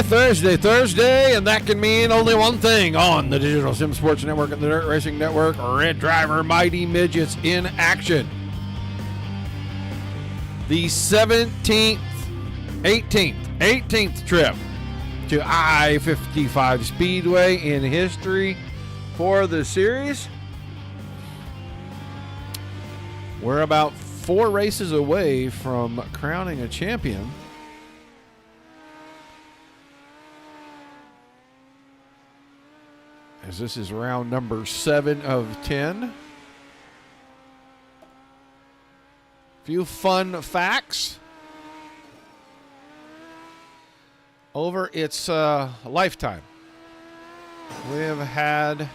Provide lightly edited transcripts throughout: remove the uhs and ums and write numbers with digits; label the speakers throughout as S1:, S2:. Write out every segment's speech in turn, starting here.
S1: Thursday, and that can mean only one thing on the Digital Sim Sports Network and the Dirt Racing Network. RedDriver Mighty Midgets in action. The 18th trip to I55 Speedway in history for the series. We're about 4 races away from crowning a champion. As this is round number 7 of 10. Few fun facts. Over its lifetime, we have had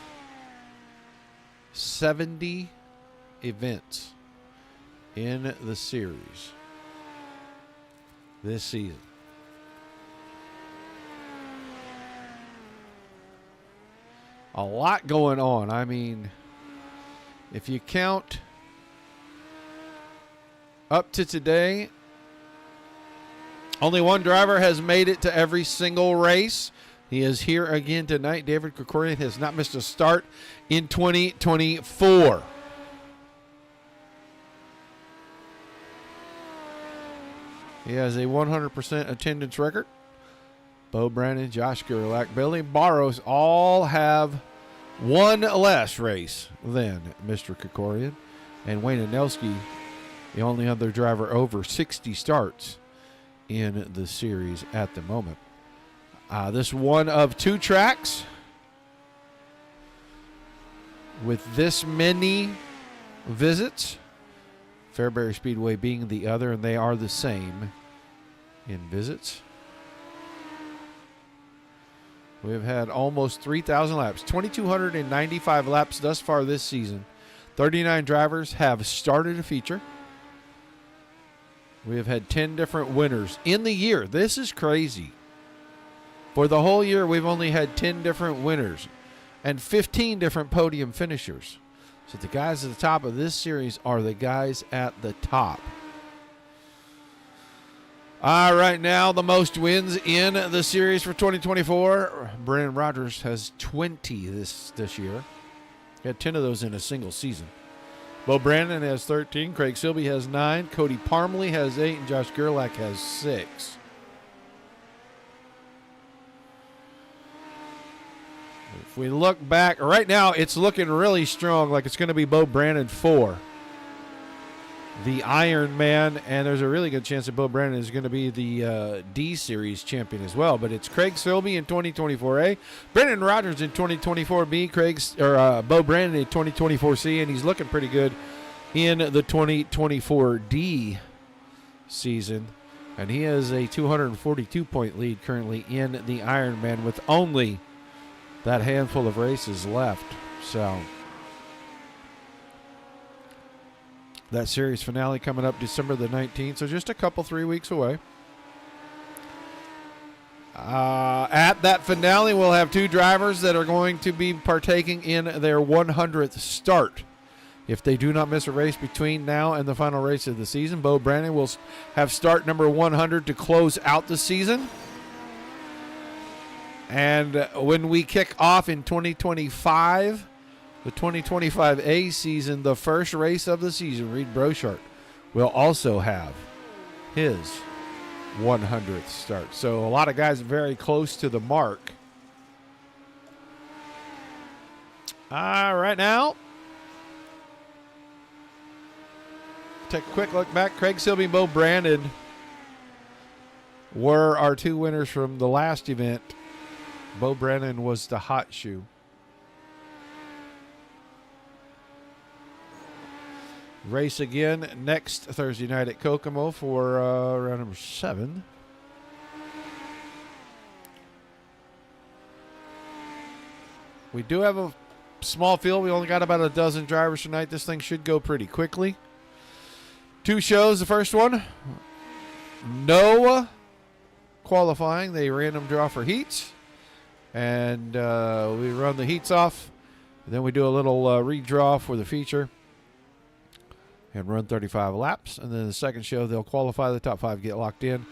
S1: 70 events in the series this season. A lot going on. I mean, if you count up to today, only one driver has made it to every single race. He is here again tonight. David Krikorian has not missed a start in 2024. He has a 100% attendance record. Bo Brandon, Josh Gerlach, Billy Barros all have one less race than Mr. Krikorian. And Wayne Anelski, the only other driver over 60 starts in the series at the moment. This one of 2 tracks with this many visits. Fairbury Speedway being the other, and they are the same in visits. We've had almost 3,000 laps, 2,295 laps thus far this season. 39 drivers have started a feature. We have had 10 different winners in the year. This is crazy. For the whole year, we've only had 10 different winners and 15 different podium finishers. So the guys at the top of this series are the guys at the top. Right now, the most wins in the series for 2024. Brendan Rogers has 20 this year. He had 10 of those in a single season. Bo Brandon has 13. Craig Silby has 9. Cody Parmley has 8. And Josh Gerlach has 6. If we look back, right now it's looking really strong, like it's going to be Bo Brandon 4. The Iron Man, and there's a really good chance that Bo Brandon is going to be the D-Series champion as well. But it's Craig Silby in 2024A, Brendan Rogers in 2024B, Bo Brandon in 2024C, and he's looking pretty good in the 2024D season. And he has a 242-point lead currently in the Iron Man with only that handful of races left. So that series finale coming up December the 19th, so just a couple, 3 weeks away. At that finale, we'll have 2 drivers that are going to be partaking in their 100th start. If they do not miss a race between now and the final race of the season, Bo Brandon will have start number 100 to close out the season. And when we kick off in 2025, the 2025A season, the first race of the season, Reed Brochart will also have his 100th start. So a lot of guys very close to the mark. Right now, take a quick look back. Craig Silby and Bo Brandon were our 2 winners from the last event. Bo Brandon was the hot shoe. Race again next Thursday night at Kokomo for round number 7. We do have a small field. We only got about a dozen drivers tonight. This thing should go pretty quickly. 2 shows. The first one, no qualifying. They random draw for heats. And we run the heats off. Then we do a little redraw for the feature. And run 35 laps. And then the second show, they'll qualify. The top 5 get locked in.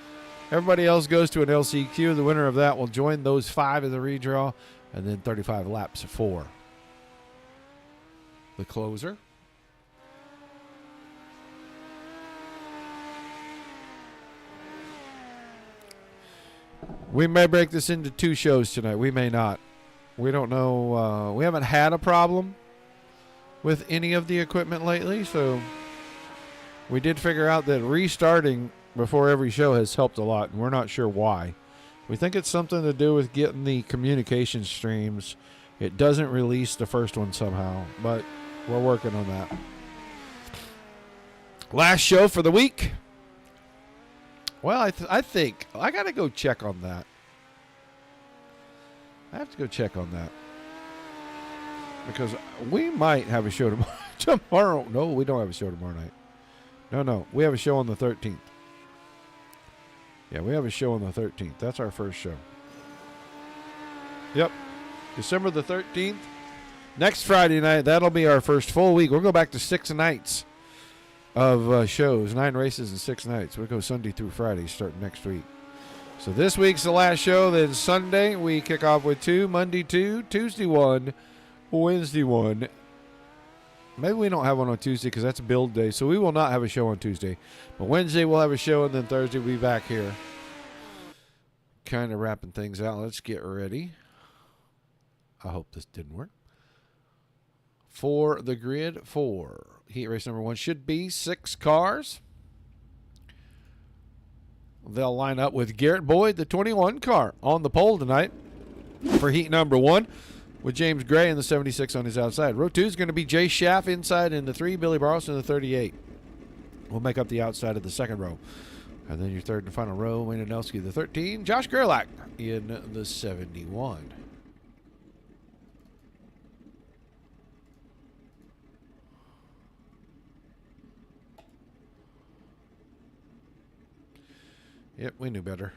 S1: Everybody else goes to an LCQ. The winner of that will join those 5 in the redraw, and then 35 laps for the closer. We may break this into 2 shows tonight. We may not. We don't know. We haven't had a problem with any of the equipment lately, so we did figure out that restarting before every show has helped a lot, and we're not sure why. We think it's something to do with getting the communication streams. It doesn't release the first one somehow, but we're working on that. Last show for the week. Well, I think I got to go check on that. I have to go check on that. Because we might have a show tomorrow. No, we don't have a show tomorrow night. No. We have a show on the 13th. Yeah, we have a show on the 13th. That's our first show. Yep. December the 13th. Next Friday night, that'll be our first full week. We'll go back to 6 nights of shows. 9 races and 6 nights. We'll go Sunday through Friday starting next week. So this week's the last show. Then Sunday, we kick off with 2. Monday 2. Tuesday 1. Wednesday 1. Maybe we don't have one on Tuesday because that's a build day. So we will not have a show on Tuesday. But Wednesday we'll have a show, and then Thursday we'll be back here. Kind of wrapping things out. Let's get ready. I hope this didn't work. For the grid for heat race number 1 should be 6 cars. They'll line up with Garrett Boyd, the 21 car, on the pole tonight for heat number 1. With James Gray in the 76 on his outside. Row 2 is going to be Jay Schaff inside in the 3, Billy Barros in the 38. We'll make up the outside of the second row. And then your third and final row, Wayne Anelski, the 13, Josh Gerlach in the 71. Yep, we knew better.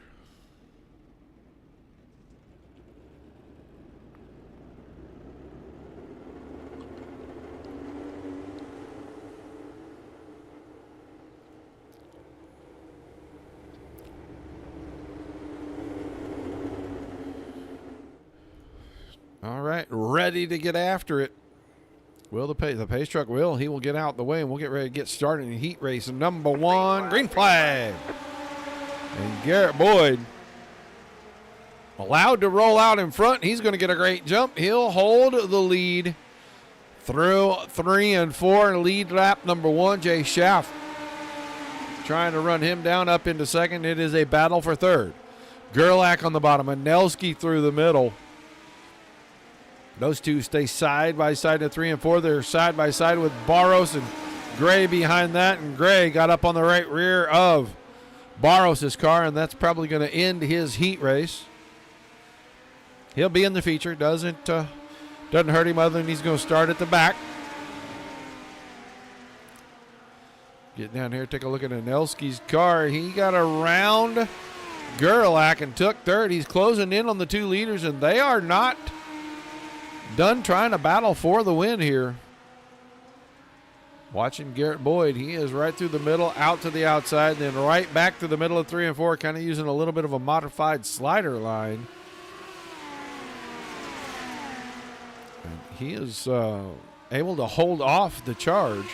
S1: All right, ready to get after it. Will the pace truck will. He will get out the way, and we'll get ready to get started in heat race number 1. Green flag. And Garrett Boyd allowed to roll out in front. He's going to get a great jump. He'll hold the lead through 3 and 4. Lead lap number 1, Jay Schaff trying to run him down up into second. It is a battle for third. Gerlach on the bottom. Anelski through the middle. Those two stay side by side at 3 and 4. They're side by side with Barros and Gray behind that. And Gray got up on the right rear of Barros' car, and that's probably going to end his heat race. He'll be in the feature. Doesn't hurt him other than he's going to start at the back. Get down here, take a look at Anelski's car. He got around Gerlach and took third. He's closing in on the 2 leaders, and they are not done trying to battle for the win here. Watching Garrett Boyd, he is right through the middle, out to the outside, then right back to the middle of 3 and 4, kind of using a little bit of a modified slider line. And he is able to hold off the charge.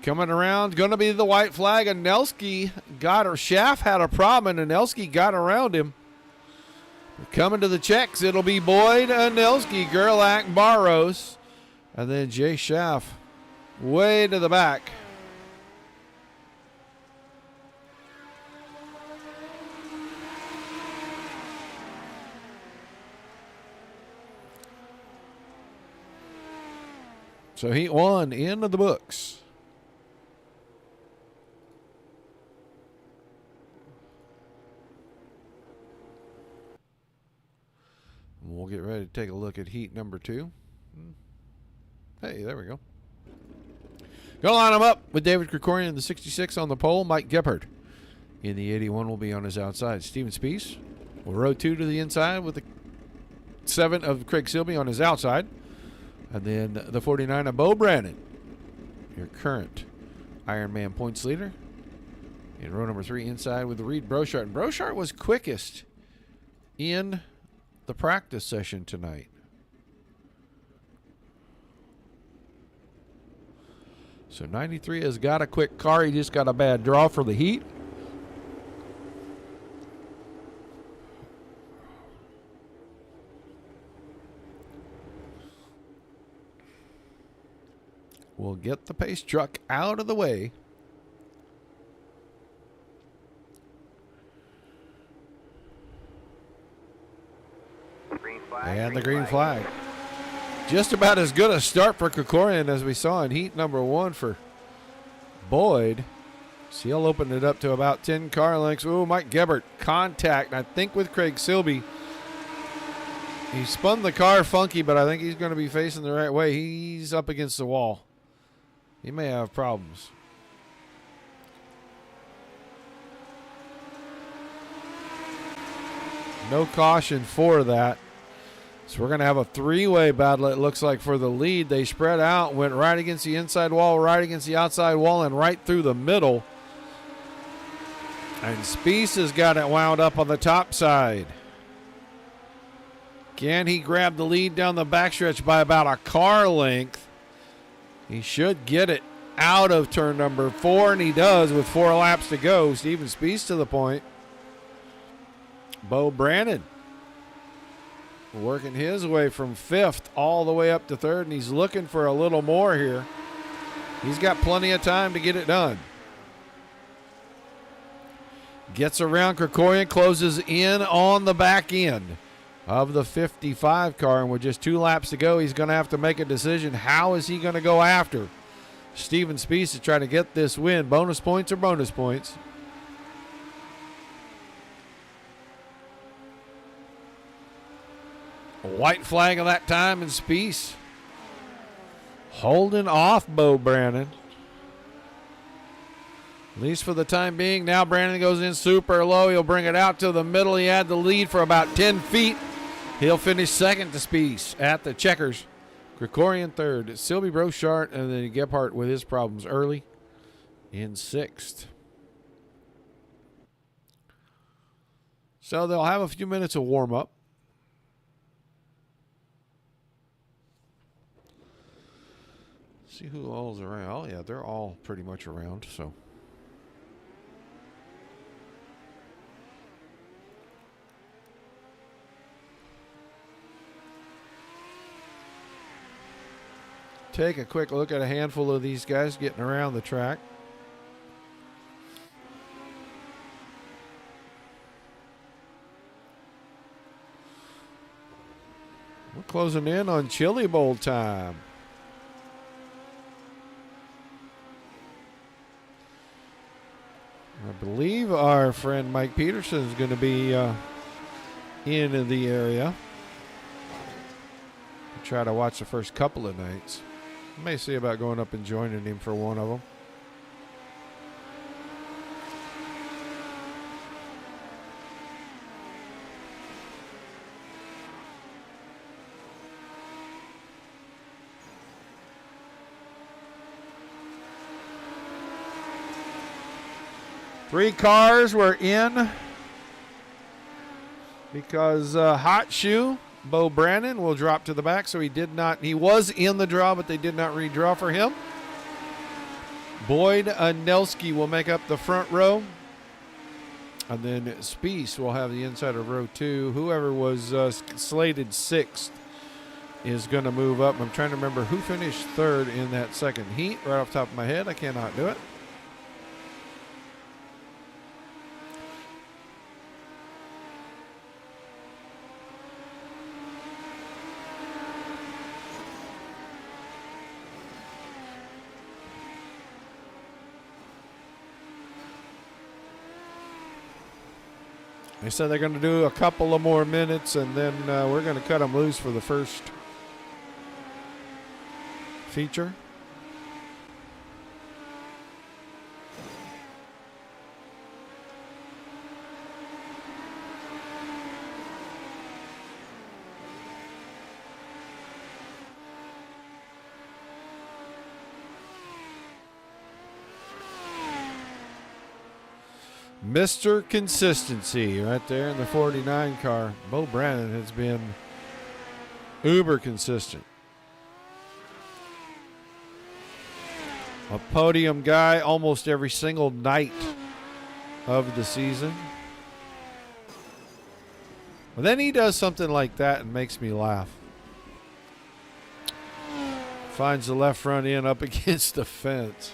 S1: Coming around, going to be the white flag. Anelski got her. Schaff had a problem, and Anelski got around him. Coming to the checks, it'll be Boyd, Anelski, Gerlach, Barros, and then Jay Schaff way to the back. So heat 1 into the books. We'll get ready to take a look at heat number 2. Hey, there we go. Gonna line them up with David Krikorian in the 66 on the pole. Mike Gebhardt in the 81 will be on his outside. Steven Spiess will row 2 to the inside with the 7 of Craig Silby on his outside. And then the 49 of Bo Brannon, your current Ironman points leader. In row number 3 inside with the Reed Brochart. And Brochart was quickest in the practice session tonight. So 93 has got a quick car. He just got a bad draw for the heat. We'll get the pace truck out of the way.
S2: Green flag,
S1: And the green flag. Just about as good a start for Krikorian as we saw in heat number 1 for Boyd. So he'll open it up to about 10 car lengths. Ooh, Mike Gebert, contact, I think, with Craig Silby. He spun the car funky, but I think he's going to be facing the right way. He's up against the wall. He may have problems. No caution for that. So we're going to have a 3-way battle, it looks like, for the lead. They spread out, went right against the inside wall, right against the outside wall, and right through the middle. And Spieth has got it wound up on the top side. Can he grab the lead down the backstretch by about a car length? He should get it out of turn number 4, and he does with 4 laps to go. Steven Spieth to the point. Bo Brannon working his way from 5th all the way up to 3rd, and he's looking for a little more here. He's got plenty of time to get it done. Gets around Krikorian, closes in on the back end of the 55 car, and with just 2 laps to go, he's going to have to make a decision. How is he going to go after Steven Spieth to try to get this win? Bonus points or bonus points? A white flag of that time, and Spieth holding off Bo Brannon. At least for the time being. Now Brannon goes in super low. He'll bring it out to the middle. He had the lead for about 10 feet. He'll finish second to Spieth at the checkers. Krikorian 3rd. Silby Brochart, and then Gebhardt with his problems early in 6th. So they'll have a few minutes of warm-up. See who all's around. Oh, yeah, they're all pretty much around, so. Take a quick look at a handful of these guys getting around the track. We're closing in on Chili Bowl time. I believe our friend Mike Peterson is going to be in the area. I'll try to watch the first couple of nights. May see about going up and joining him for one of them. Three cars were in because Hot Shoe, Bo Brannon, will drop to the back. So he was in the draw, but they did not redraw for him. Boyd Anelski will make up the front row. And then Spieth will have the inside of row 2. Whoever was slated 6th is going to move up. I'm trying to remember who finished 3rd in that second heat. Right off the top of my head, I cannot do it. They said they're going to do a couple of more minutes, and then we're going to cut them loose for the first feature. Mr. Consistency right there in the 49 car. Bo Brandon has been uber consistent. A podium guy almost every single night of the season. But then he does something like that and makes me laugh. Finds the left front end up against the fence.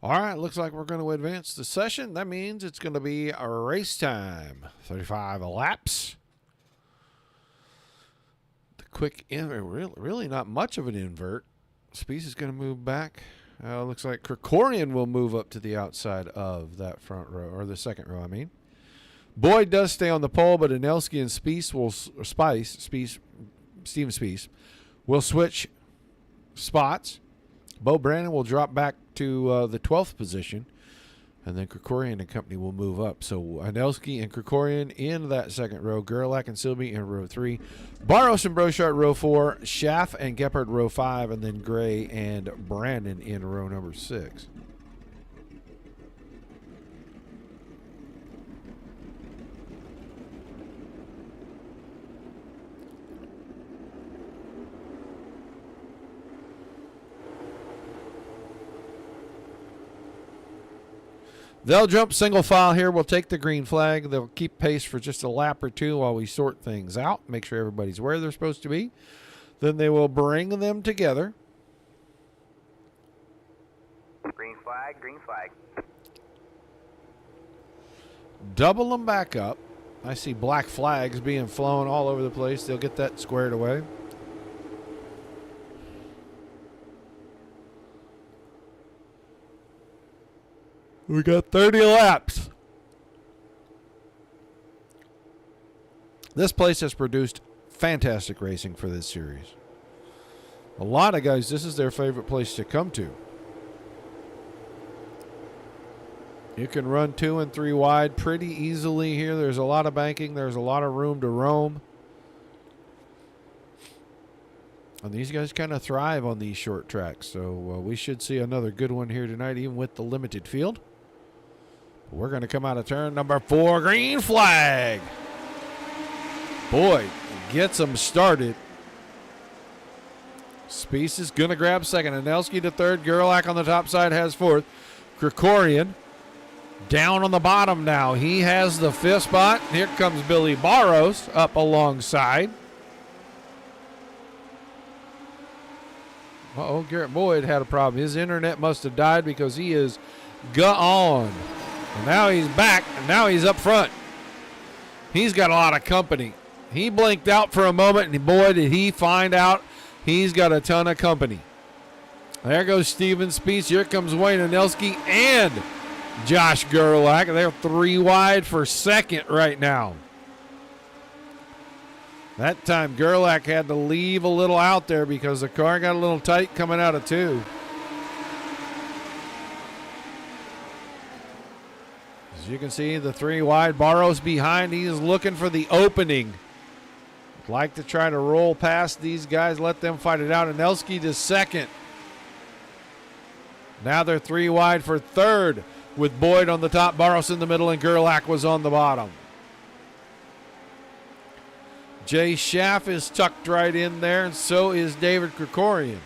S1: All right, looks like we're going to advance the session. That means it's going to be a race time. 35 laps. The quick invert, really not much of an invert. Spees is going to move back. Looks like Krikorian will move up to the outside of that front row, or the second row, I mean. Boyd does stay on the pole, but Anelski and Steven Spies will switch spots. Bo Brandon will drop back to the 12th position, and then Krikorian and company will move up. So Anelski and Krikorian in that second row, Gerlach and Silby in row 3, Barros and Brochart row 4, Schaff and Gephardt row 5, and then Gray and Brandon in row number 6. They'll jump single file here. We'll take the green flag. They'll keep pace for just a lap or two while we sort things out, make sure everybody's where they're supposed to be. Then they will bring them together.
S2: Green flag, green flag.
S1: Double them back up. I see black flags being flown all over the place. They'll get that squared away. We got 30 laps. This place has produced fantastic racing for this series. A lot of guys, this is their favorite place to come to. You can run 2 and 3 wide pretty easily here. There's a lot of banking. There's a lot of room to roam. And these guys kind of thrive on these short tracks. So we should see another good one here tonight, even with the limited field. We're going to come out of turn number 4. Green flag. Boy, gets them started. Spies is going to grab second. Anelski to third. Gerlach on the top side has fourth. Krikorian down on the bottom now. He has the 5th spot. Here comes Billy Barros up alongside. Garrett Boyd had a problem. His internet must have died because he is gone. And now he's back, and now he's up front. He's got a lot of company. He blinked out for a moment, and boy, did he find out he's got a ton of company. There goes Steven Spies. Here comes Wayne Anelski and Josh Gerlach. They're 3 wide for second right now. That time, Gerlach had to leave a little out there because the car got a little tight coming out of 2. As you can see, the 3 wide. Barros behind. He's looking for the opening. Like to try to roll past these guys, let them fight it out. Anelski to second. Now they're 3 wide for third with Boyd on the top, Barros in the middle, and Gerlach was on the bottom. Jay Schaff is tucked right in there, and so is David Krikorian.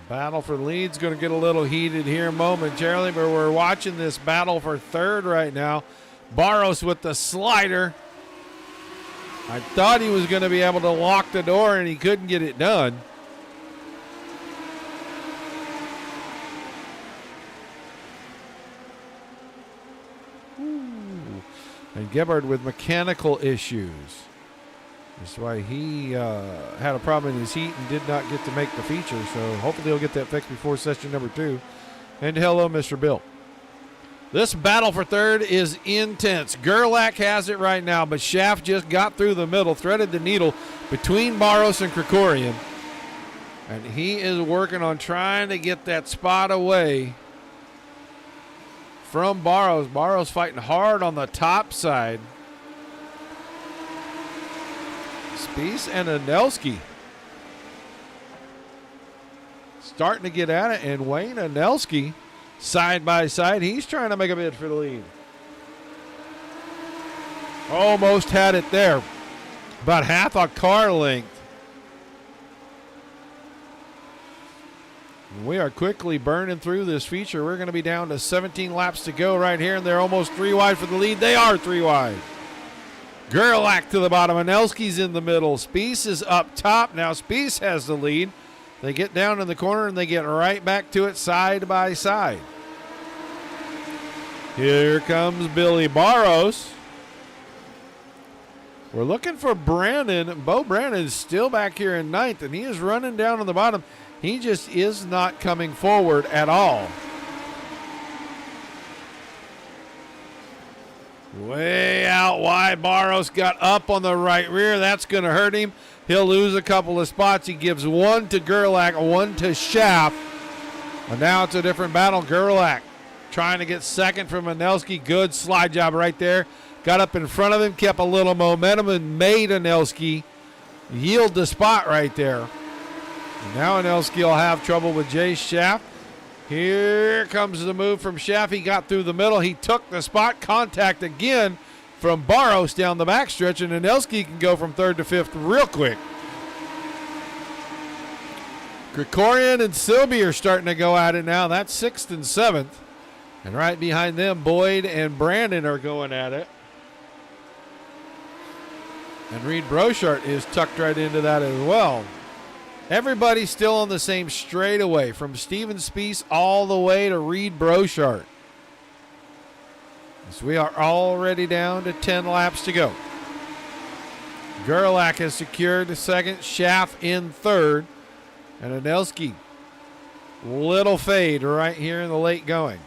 S1: Battle for the lead's going to get a little heated here momentarily, but we're watching this battle for third right now. Barros with the slider. I thought he was going to be able to lock the door, and he couldn't get it done. And Gephardt with mechanical issues. That's why he had a problem in his heat and did not get to make the feature. So hopefully he'll get that fixed before session number 2. And hello, Mr. Bill. This battle for third is intense. Gerlach has it right now, but Schaff just got through the middle, threaded the needle between Barros and Krikorian. And he is working on trying to get that spot away from Barros. Barros fighting hard on the top side. Spieth and Anelski starting to get at it, and Wayne Anelski side by side. He's trying to make a bid for the lead. Almost had it there. About half a car length. We are quickly burning through this feature. We're going to be down to 17 laps to go right here, and they're almost 3 wide for the lead. They are 3 wide. Gerlach to the bottom. Anelski's in the middle. Spieth is up top. Now Spieth has the lead. They get down in the corner, and they get right back to it side by side. Here comes Billy Barros. We're looking for Brandon. Bo Brandon is still back here in ninth, and he is running down on the bottom. He just is not coming forward at all. Way out wide. Barros got up on the right rear. That's going to hurt him. He'll lose a couple of spots. He gives one to Gerlach, one to Schaff. And now it's a different battle. Gerlach trying to get second from Anelski. Good slide job right there. Got up in front of him, kept a little momentum, and made Anelski yield the spot right there. And now Anelski will have trouble with Jay Schaff. Here comes the move from Schaff. He got through the middle. He took the spot. Contact again from Barros down the backstretch, and Anelski can go from third to fifth real quick. Krikorian and Silby are starting to go at it now. That's sixth and seventh. And right behind them, Boyd and Brandon are going at it. And Reed Brochart is tucked right into that as well. Everybody's still on the same straightaway from Steven Spieth all the way to Reed Brochart. So we are already down to 10 laps to go. Gerlach has secured the second, Schaff in third, and Anelski, little fade right here in the late going.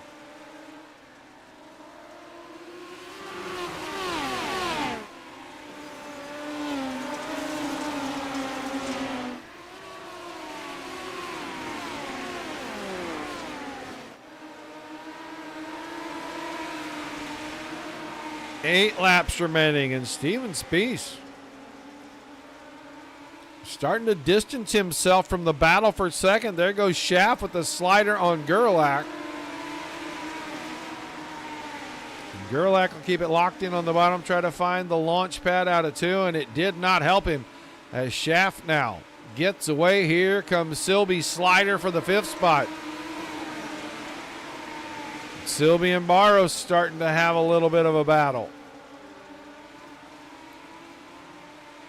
S1: Eight laps remaining, and Steven Spieth starting to distance himself from the battle for second. There goes Schaff with the slider on Gerlach. Gerlach will keep it locked in on the bottom, try to find the launch pad out of two, and it did not help him as Schaff now gets away. Here comes Silby's slider for the fifth spot. Silby and Barros starting to have a little bit of a battle.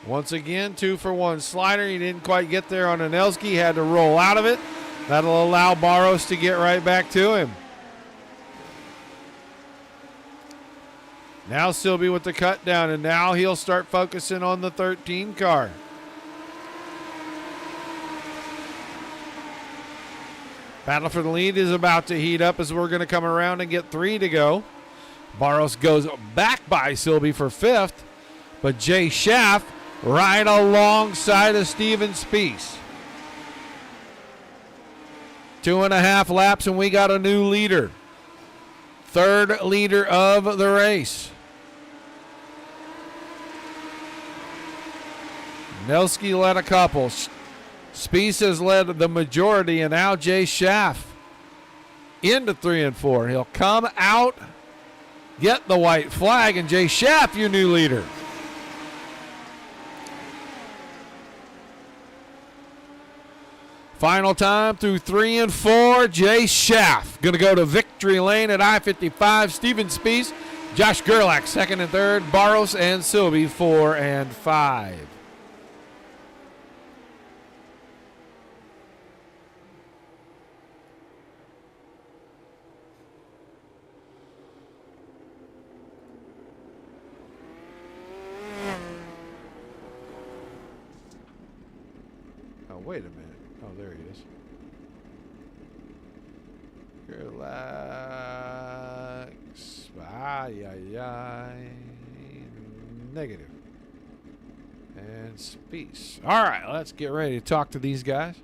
S1: Once again, 2-for-1 slider. He didn't quite get there on Anelski. Had to roll out of it. That'll allow Barros to get right back to him. Now Silby with the cut down, and now he'll start focusing on the 13 car. Battle for the lead is about to heat up as we're going to come around and get 3 to go. Barros goes back by Silby for fifth, but Jay Schaff right alongside of Steven Spieth. 2.5 laps, and we got a new leader. Third leader of the race. Nelski led a couple. Spieth has led the majority, and now Jay Schaff into 3 and 4. He'll come out, get the white flag, and Jay Schaff, your new leader. Final time through 3 and 4. Jay Schaff going to go to victory lane at I-55. Steven Spieth, Josh Gerlach second and third. Barros and Silby 4 and 5. Oh, wait a minute. Oh, there he is. Gerlach, Negative. And space. All right, let's get ready to talk to these guys.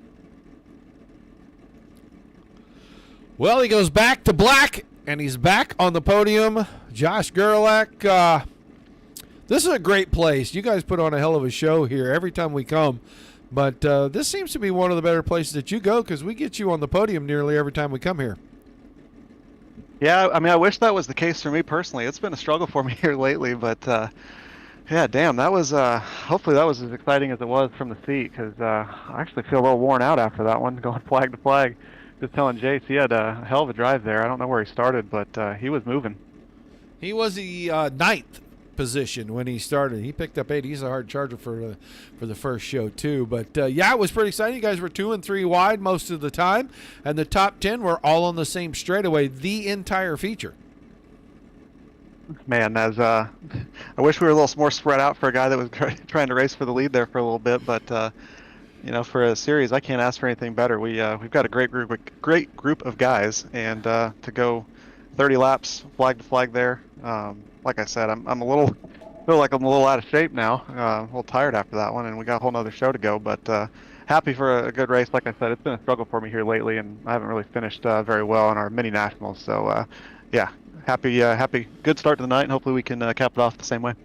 S1: Well, he goes back to black, and he's back on the podium. Josh Gerlach. This is a great place. You guys put on a hell of a show here every time we come. But this seems to be one of the better places that you go because we get you on the podium nearly every time we come here.
S3: Yeah, I mean, I wish that was the case for me personally. It's been a struggle for me here lately, but yeah, damn, that was hopefully that was as exciting as it was from the seat because I actually feel a little worn out after that one, going flag to flag. Just telling Jace he had a hell of a drive there. I don't know where he started, but he was moving.
S1: He was the ninth position when he started. He picked up 8. He's a hard charger for the first show too. But yeah, it was pretty exciting. You guys were 2 and 3 wide most of the time, and the top 10 were all on the same straightaway the entire feature.
S3: Man, as I wish we were a little more spread out for a guy that was trying to race for the lead there for a little bit, but you know, for a series, I can't ask for anything better. We've got a great group of guys, and to go 30 laps flag to flag there. Like I said, I'm feel like I'm a little out of shape now. A little tired after that one, and we got a whole nother show to go. But happy for a good race. Like I said, it's been a struggle for me here lately, and I haven't really finished very well in our mini nationals. So yeah, happy, good start to the night, and hopefully we can cap it off the same way.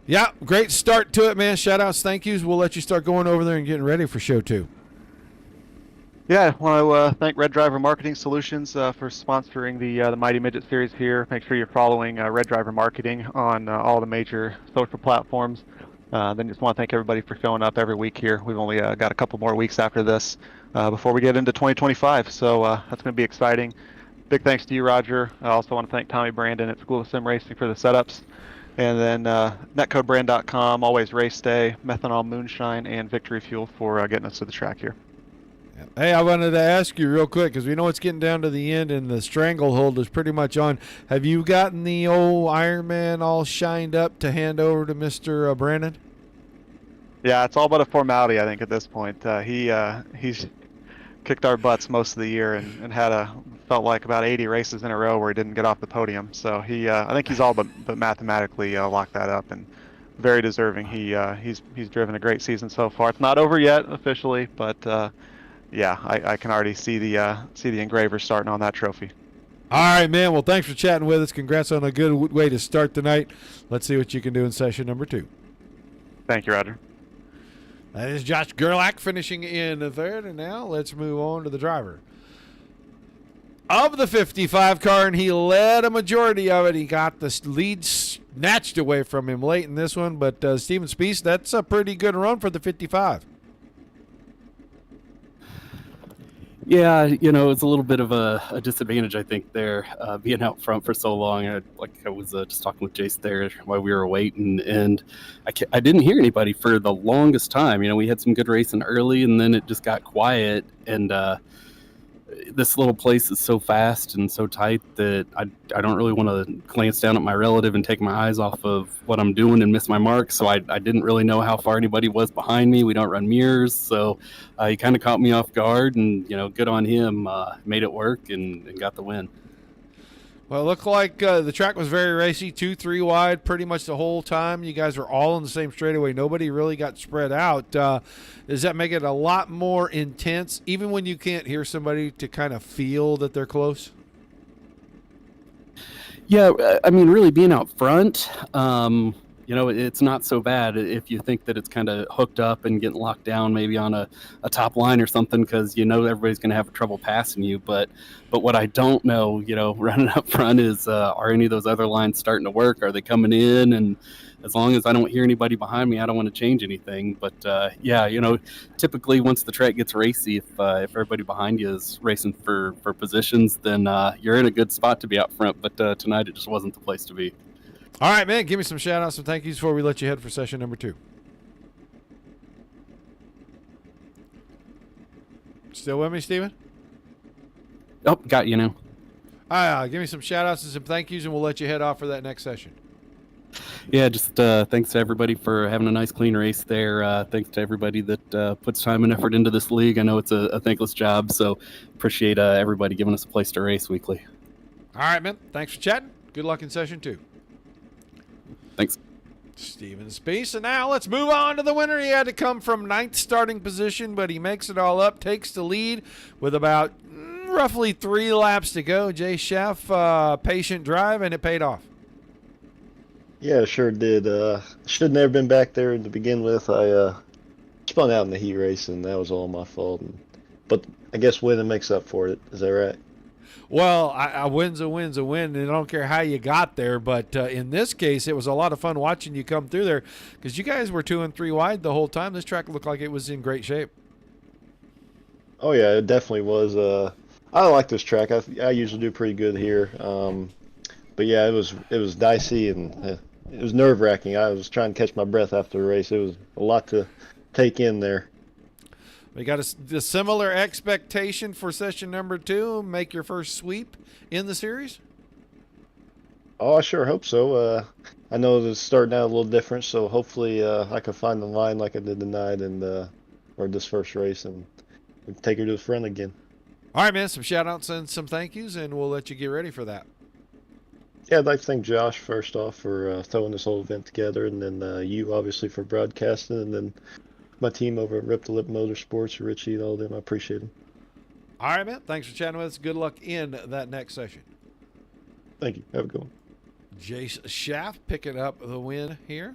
S1: Yeah, great start to it, man. Shout-outs, thank yous. We'll let you start going over there and getting ready for show 2.
S3: Yeah, I want to thank RedDriver Marketing Solutions for sponsoring the Mighty Midget Series here. Make sure you're following RedDriver Marketing on all the major social platforms. Then just want to thank everybody for showing up every week here. We've only got a couple more weeks after this before we get into 2025, so that's going to be exciting. Big thanks to you, Roger. I also want to thank Tommy Brandon at School of Sim Racing for the setups. And then netcodebrand.com, Always Race Day, Methanol Moonshine, and Victory Fuel for getting us to the track here.
S1: Hey, I wanted to ask you real quick because we know it's getting down to the end and the stranglehold is pretty much on. Have you gotten the old Ironman all shined up to hand over to Mr. Brandon?
S3: Yeah, it's all but a formality, I think, at this point. He's kicked our butts most of the year and had felt like about 80 races in a row where he didn't get off the podium. So I think he's all but mathematically locked that up, and very deserving. He's driven a great season so far. It's not over yet officially, but yeah, I can already see the engraver starting on that trophy.
S1: All right, man. Well, thanks for chatting with us. Congrats on a good way to start the night. Let's see what you can do in session number 2.
S3: Thank you, Roger.
S1: That is Josh Gerlach finishing in the third, and now let's move on to the driver of the 55 car, and he led a majority of it. He got the lead snatched away from him late in this one, but Steven Spiess, that's a pretty good run for the 55.
S4: Yeah, you know, it's a little bit of a disadvantage, I think, there, being out front for so long. I was just talking with Jace there while we were waiting, and I didn't hear anybody for the longest time. You know, we had some good racing early, and then it just got quiet, and this little place is so fast and so tight that I don't really want to glance down at my relative and take my eyes off of what I'm doing and miss my mark. So I didn't really know how far anybody was behind me. We don't run mirrors, so he kind of caught me off guard, and you know, good on him. Made it work and got the win.
S1: Well, it looked like the track was very racy, 2-3 wide pretty much the whole time. You guys were all in the same straightaway. Nobody really got spread out. Does that make it a lot more intense, even when you can't hear somebody, to kind of feel that they're close? Yeah,
S4: I mean, really being out front, you know, it's not so bad if you think that it's kind of hooked up and getting locked down maybe on a top line or something, because you know everybody's going to have trouble passing you. But what I don't know, you know, running up front is are any of those other lines starting to work? Are they coming in? And as long as I don't hear anybody behind me, I don't want to change anything. But yeah, you know, typically once the track gets racy, if everybody behind you is racing for positions, then you're in a good spot to be out front. But tonight it just wasn't the place to be.
S1: All right, man, give me some shout-outs and thank yous before we let you head for session number 2. Still with me, Steven?
S4: Oh, got you now.
S1: Give me some shout-outs and some thank yous, and we'll let you head off for that next session.
S4: Yeah, just thanks to everybody for having a nice, clean race there. Thanks to everybody that puts time and effort into this league. I know it's a thankless job, so appreciate everybody giving us a place to race weekly.
S1: All right, man. Thanks for chatting. Good luck in session 2.
S4: Thanks.
S1: Steven Spieth. And now let's move on to the winner. He had to come from 9th starting position, but he makes it all up, takes the lead with about roughly 3 laps to go. Jay Schaff, patient drive, and it paid off.
S5: Yeah, it sure did. Should never been back there to begin with. I spun out in the heat race, and that was all my fault. But I guess winning makes up for it. Is that right?
S1: Well, a win's a win's a win, and I don't care how you got there. But in this case, it was a lot of fun watching you come through there because you guys were 2 and 3 wide the whole time. This track looked like it was in great shape.
S5: Oh yeah, it definitely was. I like this track. I usually do pretty good here. But yeah, it was dicey and it was nerve-wracking. I was trying to catch my breath after the race. It was a lot to take in there.
S1: We got a similar expectation for session number 2. Make your first sweep in the series.
S5: Oh, I sure hope so. I know it's starting out a little different, so hopefully I can find the line like I did tonight and or this first race and take her to the front again.
S1: All right, man. Some shout-outs and some thank yous, and we'll let you get ready for that.
S5: Yeah, I'd like to thank Josh first off for throwing this whole event together, and then you obviously for broadcasting, and then my team over at Rip the Lip Motorsports, Richie, and all them. I appreciate them.
S1: All right, man. Thanks for chatting with us. Good luck in that next session.
S5: Thank you. Have a good one.
S1: Jace Schaff picking up the win here.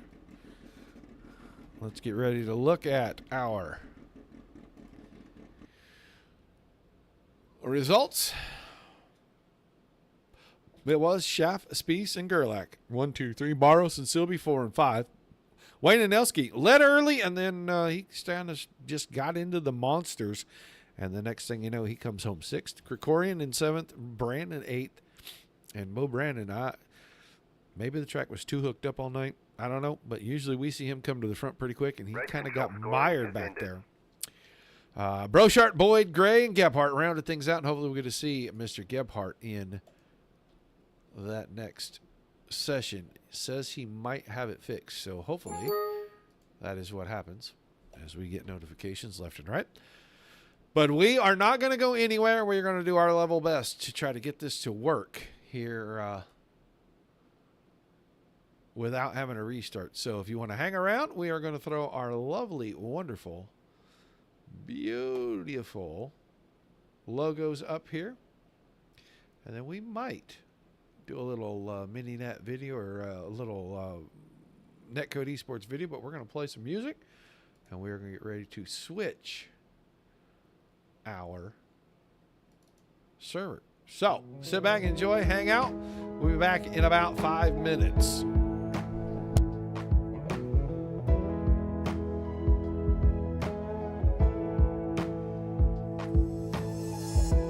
S1: Let's get ready to look at our results. It was Schaff, Spieth, and Gerlach. 1, 2, 3. Barros and Silby 4 and 5. Wayne and Elski led early, and then he just got into the monsters. And the next thing you know, he comes home 6th. Krikorian in 7th. Brandon 8th. And Bo Brandon, maybe the track was too hooked up all night. I don't know. But usually we see him come to the front pretty quick, and he kind of got mired back there. Brochart, Boyd, Gray, and Gebhardt rounded things out, and hopefully we're going to see Mr. Gebhardt in that next session. Says he might have it fixed, so hopefully that is what happens as we get notifications left and right. But we are not going to go anywhere. We're going to do our level best to try to get this to work here without having a restart. So if you want to hang around, we are going to throw our lovely, wonderful, beautiful logos up here, and then we might do a little mini net video or a little Netcode Esports video, but we're going to play some music, and we're going to get ready to switch our server. So sit back, enjoy, hang out. We'll be back in about 5 minutes.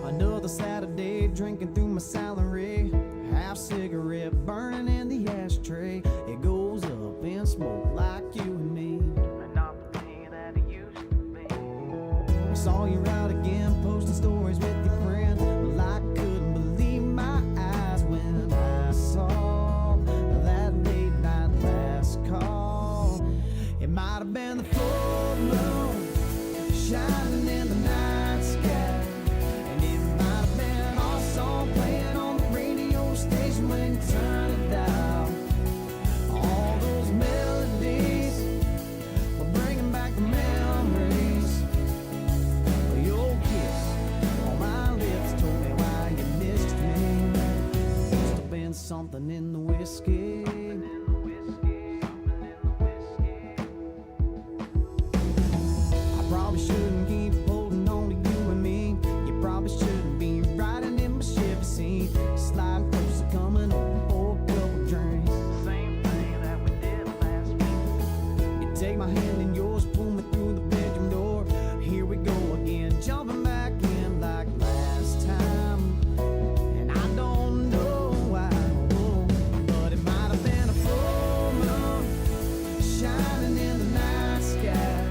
S6: Another Saturday, drinking through my salary. Half cigarette burning in the ashtray. It goes up in smoke like you and me.
S2: And not the way that it used to be.
S6: I saw you out again, posting stories with your friend. Well, I couldn't believe my eyes when I saw that late night last call. It might have been the full moon shining in the night sky, and it might have been our song playing on the radio station when you turn it down. All those melodies were bringing back the memories. Your kiss on my lips told me why you missed me. Must have been something in the whiskey. I probably shouldn't keep holding on to you and me. You probably shouldn't be riding in my Chevy seat. Sliding closer, coming over for a couple drinks.
S2: Same thing that we did last week.
S6: You take my hand in yours, pull me through the bedroom door. Here we go again, jumping back in like last time. And I don't know why, but it might have been a full moon shining in the night sky.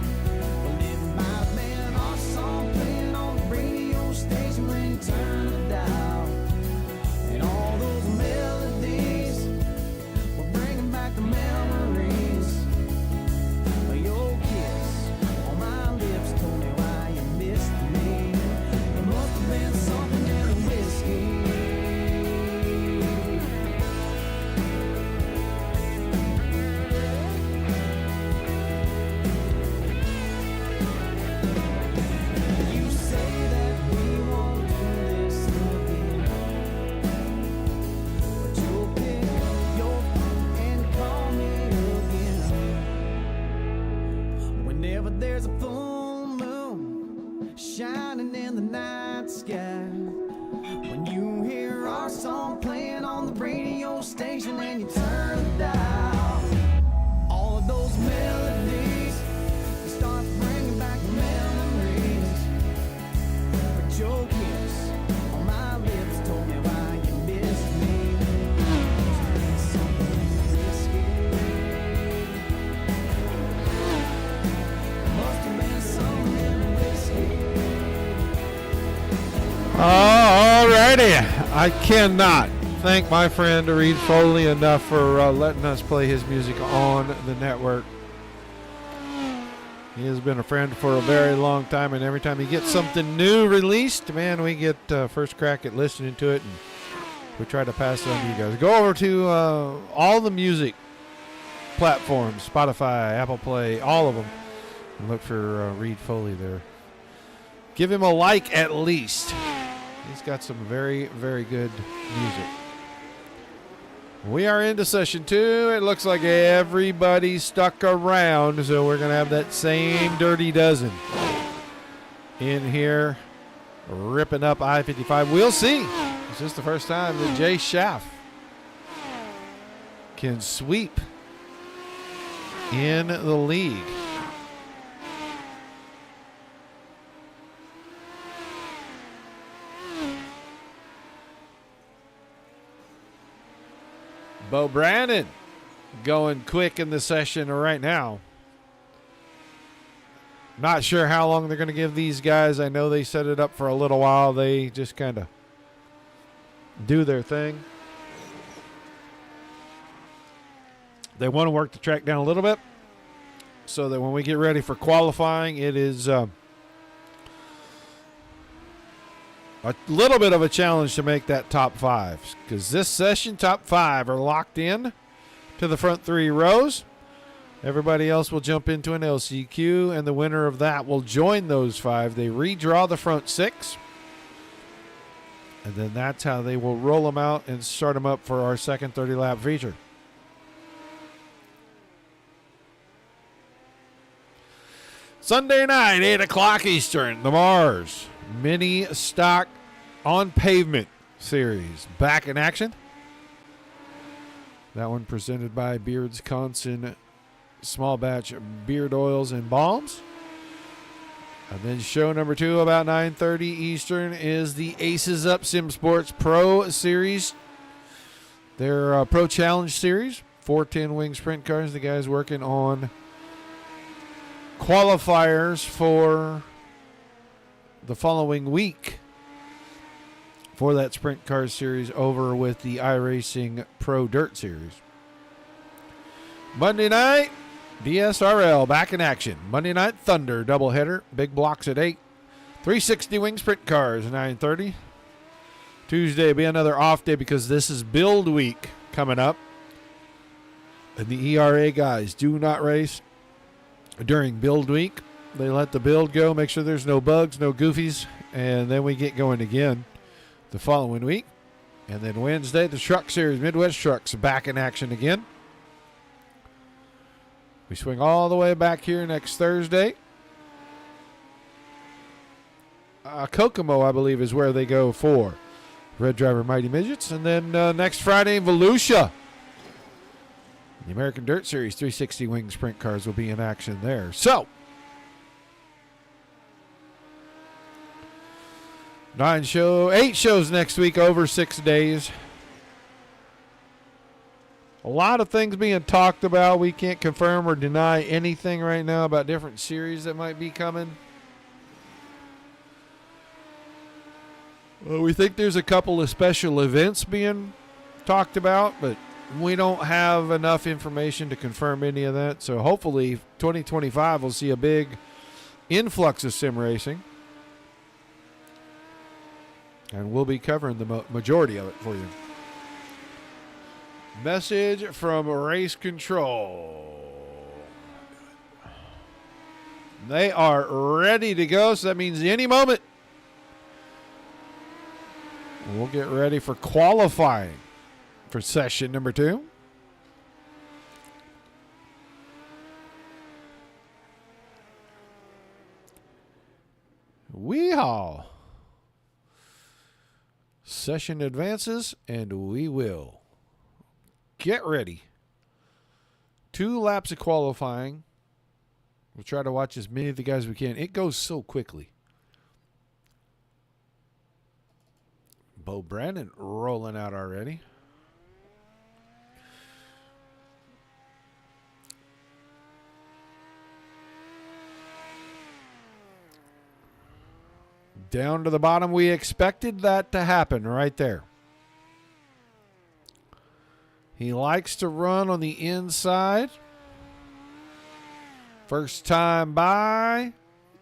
S6: Well, it might have been our song playing on the radio station when you turn it dial. And all those melodies were bringing back the memories. Your
S1: righty. I cannot thank my friend Reed Foley enough for letting us play his music on the network. He has been a friend for a very long time, and every time he gets something new released, man, we get first crack at listening to it, and we try to pass it on to you guys. Go over to all the music platforms, Spotify, Apple Play, all of them, and look for Reed Foley there. Give him a like at least. He's got some very, very good music. We are into session 2. It looks like everybody stuck around, so we're going to have that same Dirty Dozen in here ripping up I-55. We'll see. It's just the first time that Jay Schaff can sweep in the league. Bo Brandon going quick in the session right now. Not sure how long they're going to give these guys. I know they set it up for a little while. They just kind of do their thing. They want to work the track down a little bit so that when we get ready for qualifying, it is a little bit of a challenge to make that top 5, because this session top 5 are locked in to the front 3 rows. Everybody else will jump into an LCQ, and the winner of that will join those 5. They redraw the front 6, and then that's how they will roll them out and start them up for our second 30-lap feature. Sunday night, 8 o'clock Eastern, the Mars Mini Stock on Pavement Series back in action. That one presented by Beards Conson Small Batch Beard Oils and Balms. And then show number 2 about 9:30 Eastern is the Aces Up Sim Sports Pro Series. Their Pro Challenge Series, 410 wing sprint cars. The guys working on qualifiers for the following week for that sprint car series over with the iRacing Pro Dirt Series. Monday night, DSRL back in action. Monday Night Thunder doubleheader, big blocks at 8. 360 wing sprint cars 9:30. Tuesday be another off day because this is build week coming up. And the ERA guys do not race during build week. They let the build go, make sure there's no bugs, no goofies, and then we get going again the following week. And then Wednesday, the Truck Series, Midwest Trucks, back in action again. We swing all the way back here next Thursday. Kokomo, I believe, is where they go for RedDriver Mighty Midgets. And then next Friday, Volusia. The American Dirt Series 360 wing sprint cars will be in action there. So, 8 shows next week over 6 days. A lot of things being talked about. We can't confirm or deny anything right now about different series that might be coming. Well, we think there's a couple of special events being talked about, but we don't have enough information to confirm any of that. So hopefully 2025 will see a big influx of sim racing. And we'll be covering the majority of it for you. Message from Race Control. They are ready to go, so that means any moment we'll get ready for qualifying for session number 2. Weehaw. Session advances, and we will get ready. 2 laps of qualifying. We'll try to watch as many of the guys as we can. It goes so quickly. Bo Brandon rolling out already. Down to the bottom. We expected that to happen right there. He likes to run on the inside. First time by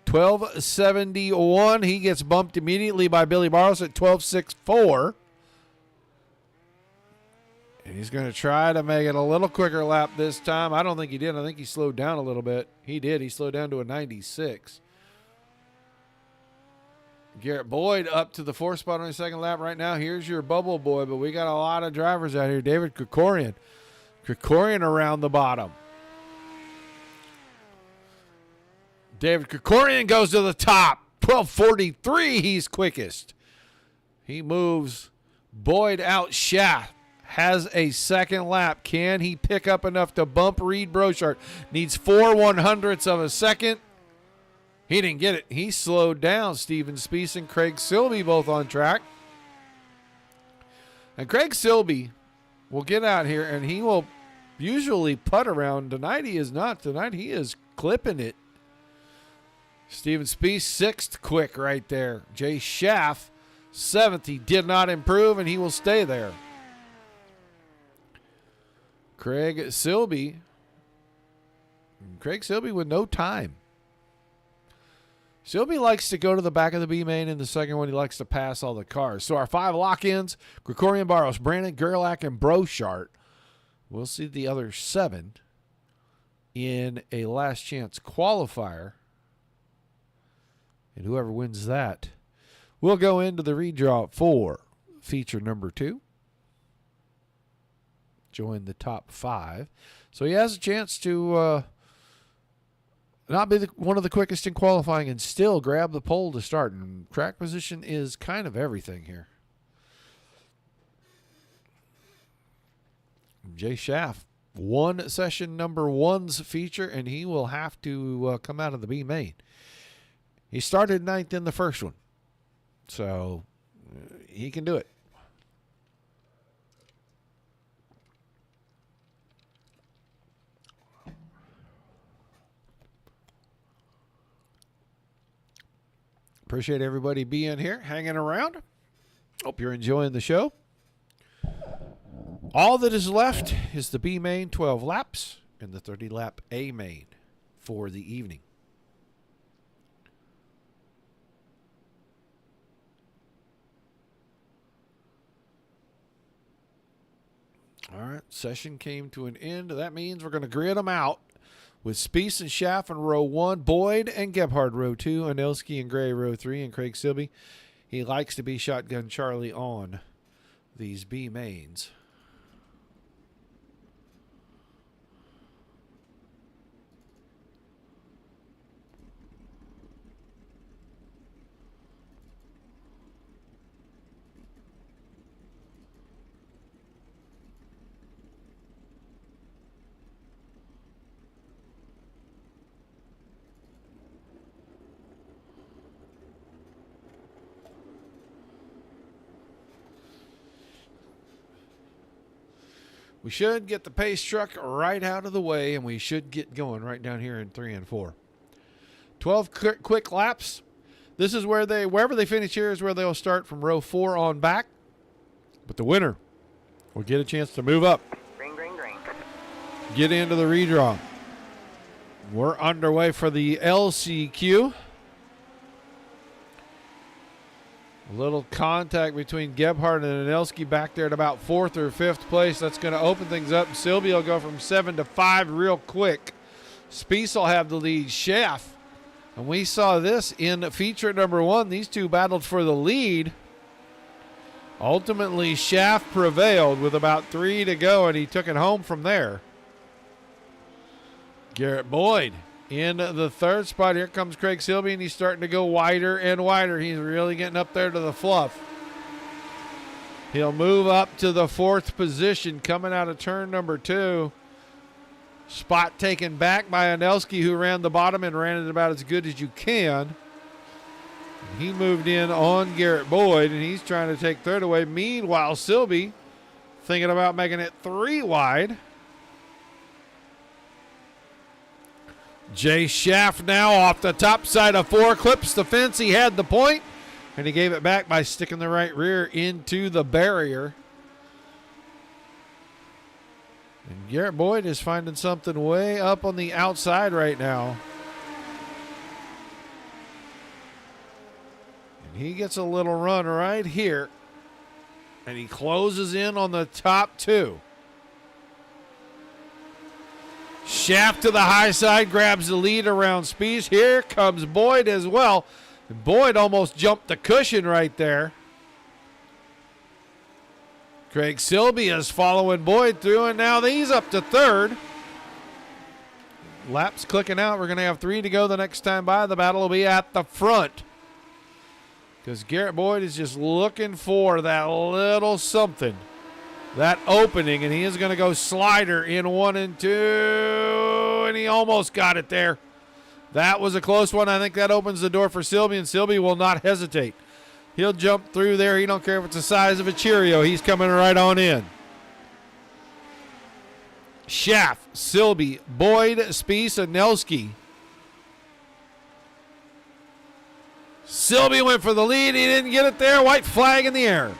S1: 12:71. He gets bumped immediately by Billy Barros at 12:64. And he's going to try to make it a little quicker lap this time. I don't think he did. I think he slowed down a little bit. He did. He slowed down to a 96. Garrett Boyd up to the 4th spot on the second lap right now. Here's your bubble boy, but we got a lot of drivers out here. David Krikorian. Krikorian around the bottom. David Krikorian goes to the top. 12:43, he's quickest. He moves Boyd out. Schaff has a second lap. Can he pick up enough to bump Reed Brochart? Needs 4/100ths of a second. He didn't get it. He slowed down. Steven Spiess and Craig Silby both on track. And Craig Silby will get out here, and he will usually putt around. Tonight he is not. Tonight he is clipping it. Steven Spiess, 6th quick right there. Jay Schaff, 7th. He did not improve, and he will stay there. Craig Silby with no time. Silby likes to go to the back of the B main. In the second one, he likes to pass all the cars. So our 5 lock-ins, Krikorian, Barros, Brandon, Gerlach, and Brochart. We'll see the other 7 in a last chance qualifier. And whoever wins that will go into the redraw for feature number 2. Join the top 5. So he has a chance to not be one of the quickest in qualifying and still grab the pole to start. And track position is kind of everything here. Jay Schaff won session number 1's feature, and he will have to come out of the B main. He started 9th in the first one, so he can do it. Appreciate everybody being here, hanging around. Hope you're enjoying the show. All that is left is the B main 12 laps and the 30-lap A main for the evening. All right, session came to an end. That means we're going to grid them out with Spiess and Schaff in row 1, Boyd and Gebhard row 2, Anelski and Gray row 3, and Craig Silby. He likes to be Shotgun Charlie on these B mains. We should get the pace truck right out of the way, and we should get going right down here in 3 and 4. 12 quick laps. This is where wherever they finish here is where they'll start from row 4 on back. But the winner will get a chance to move up.
S2: Green, green, green.
S1: Get into the redraw. We're underway for the LCQ. A little contact between Gebhard and Anelski back there at about 4th or 5th place. That's going to open things up. Silby will go from 7 to 5 real quick. Spiess will have the lead. Schaff. And we saw this in feature number 1. These two battled for the lead. Ultimately, Schaff prevailed with about 3 to go, and he took it home from there. Garrett Boyd in the 3rd spot. Here comes Craig Silby, and he's starting to go wider and wider. He's really getting up there to the fluff. He'll move up to the 4th position coming out of turn number 2. Spot taken back by Anelski, who ran the bottom and ran it about as good as you can. He moved in on Garrett Boyd, and he's trying to take 3rd away. Meanwhile, Silby thinking about making it 3 wide. Jay Schaff now off the top side of 4, clips the fence. He had the point. And he gave it back by sticking the right rear into the barrier. And Garrett Boyd is finding something way up on the outside right now. And he gets a little run right here. And he closes in on the top two. Shaft to the high side, grabs the lead around Spies. Here comes Boyd as well. Boyd almost jumped the cushion right there. Craig Silby is following Boyd through, and now he's up to third. Laps clicking out. We're going to have 3 to go the next time by. The battle will be at the front, because Garrett Boyd is just looking for that little something, that opening, and he is going to go slider in 1 and 2, and he almost got it there. That was a close one. I think that opens the door for Silby, and Silby will not hesitate. He'll jump through there. He don't care if it's the size of a Cheerio. He's coming right on in. Schaff, Silby, Boyd, Spies, and Nelski. Silby went for the lead. He didn't get it there. White flag in the air.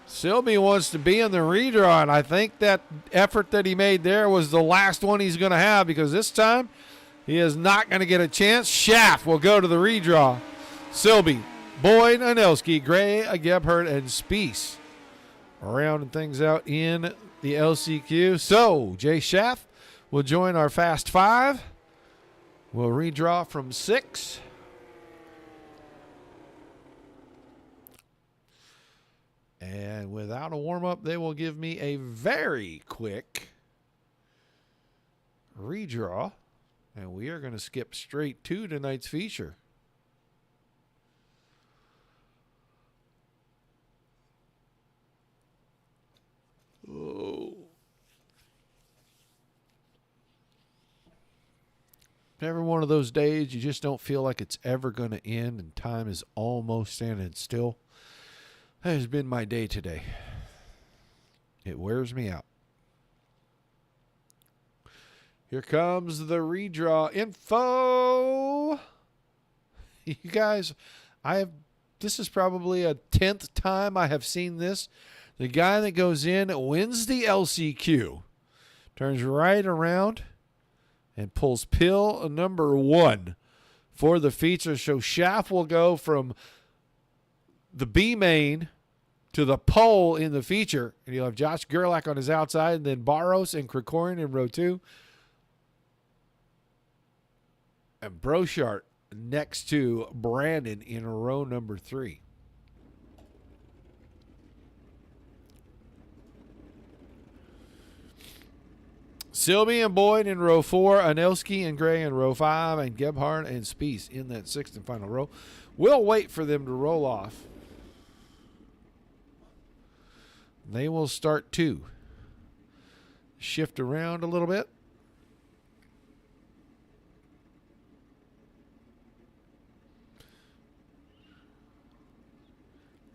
S1: Silby wants to be in the redraw, and I think that effort that he made there was the last one he's going to have, because this time he is not going to get a chance. Schaff will go to the redraw. Silby, Boyd, Anelski, Gray, Gebhardt, and Spies rounding things out in the LCQ. So Jay Schaff will join our Fast Five. We'll redraw from 6. And without a warm-up, they will give me a very quick redraw. And we are going to skip straight to tonight's feature. Oh. Every one of those days, you just don't feel like it's ever going to end and time is almost standing still. That has been my day today. It wears me out. Here comes the redraw info. You guys, this is probably a 10th time I have seen this. The guy that goes in wins the LCQ, turns right around and pulls pill number 1 for the feature. So Schaff will go from the B main to the pole in the feature, and you'll have Josh Gerlach on his outside, and then Barros and Krikorian in row 2. And Brochart next to Brandon in row number 3. Silby and Boyd in row 4, Anelski and Gray in row 5, and Gebhardt and Spies in that 6th and final row. We'll wait for them to roll off. They will start 2. Shift around a little bit.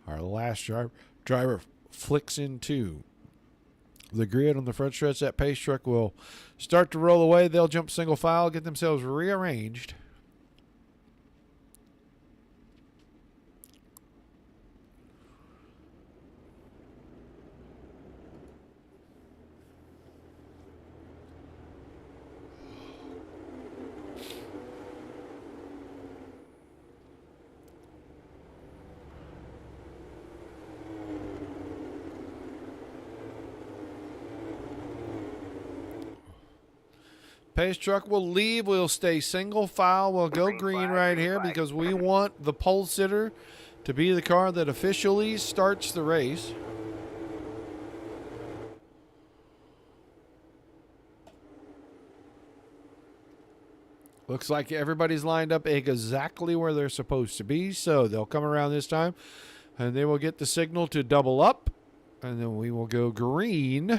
S1: Our last driver flicks into the grid on the front stretch. That pace truck will start to roll away. They'll jump single file, get themselves rearranged. Pace truck will leave. We'll stay single file. We'll go green right here because we want the pole sitter to be the car that officially starts the race. Looks like everybody's lined up exactly where they're supposed to be, so they'll come around this time, and they will get the signal to double up, and then we will go green.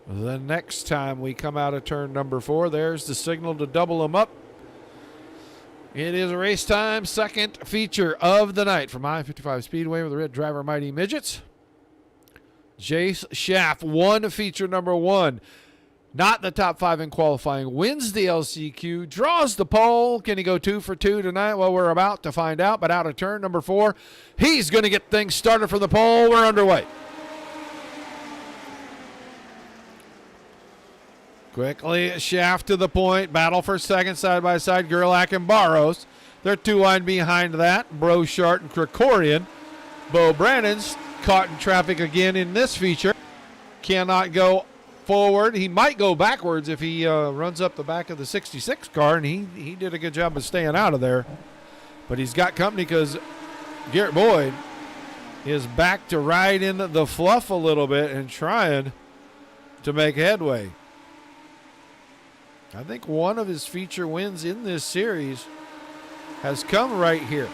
S1: The next time we come out of turn number 4, there's the signal to double them up. It is race time, second feature of the night from I55 Speedway with the RedDriver Mighty Midgets. Jace Schaff won feature number 1. not the top 5 in qualifying, wins the LCQ, draws the pole. Can he go 2 for 2 tonight? Well, we're about to find out, but out of turn number 4, he's going to get things started from the pole. We're underway. Quickly, Shaft to the point. Battle for second, side by side. Gerlach and Barros. They're 2 wide behind that. Brochart and Krikorian. Bo Brannon's caught in traffic again in this feature. Cannot go forward. He might go backwards if he runs up the back of the 66 car, and he did a good job of staying out of there. But he's got company because Garrett Boyd is back to ride in the fluff a little bit and trying to make headway. I think one of his feature wins in this series has come right here.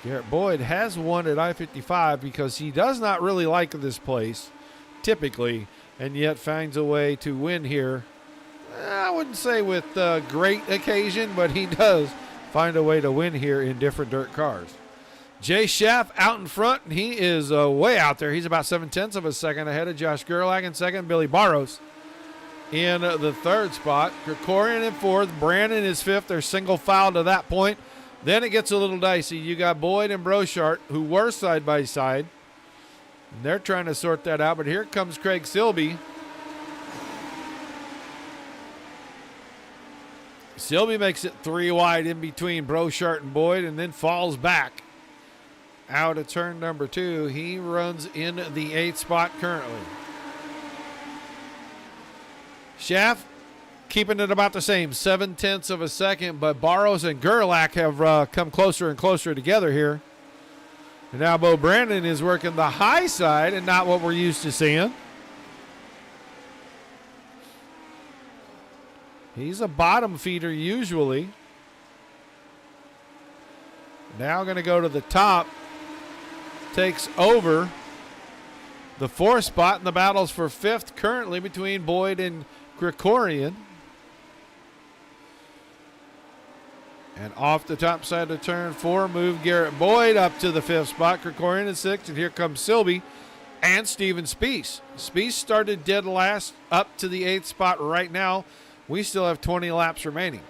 S1: Garrett Boyd has won at I-55 because he does not really like this place typically, and yet finds a way to win here. I wouldn't say with great occasion, but he does find a way to win here in different dirt cars. Jay Schaff out in front, and he is way out there. He's about 0.7 of a second ahead of Josh Gerlach in second. Billy Barros in the third spot. Krikorian in fourth. Brandon is fifth. They're single foul to that point. Then it gets a little dicey. You got Boyd and Brochart, who were side by side. And they're trying to sort that out, but here comes Craig Silby. Silby makes it 3 wide in between Brochart and Boyd and then falls back out of turn number 2. He runs in the 8th spot currently. Schaff keeping it about the same, 0.7 of a second, but Barros and Gerlach have come closer and closer together here. And now Bo Brandon is working the high side and not what we're used to seeing. He's a bottom feeder usually. Now going to go to the top. Takes over the 4th spot in the battles for 5th currently between Boyd and Krikorian. And off the top side of turn 4, move Garrett Boyd up to the 5th spot. Krikorian is 6th, and here comes Silby and Steven Spiess. Spiess started dead last up to the 8th spot right now. We still have 20 laps remaining.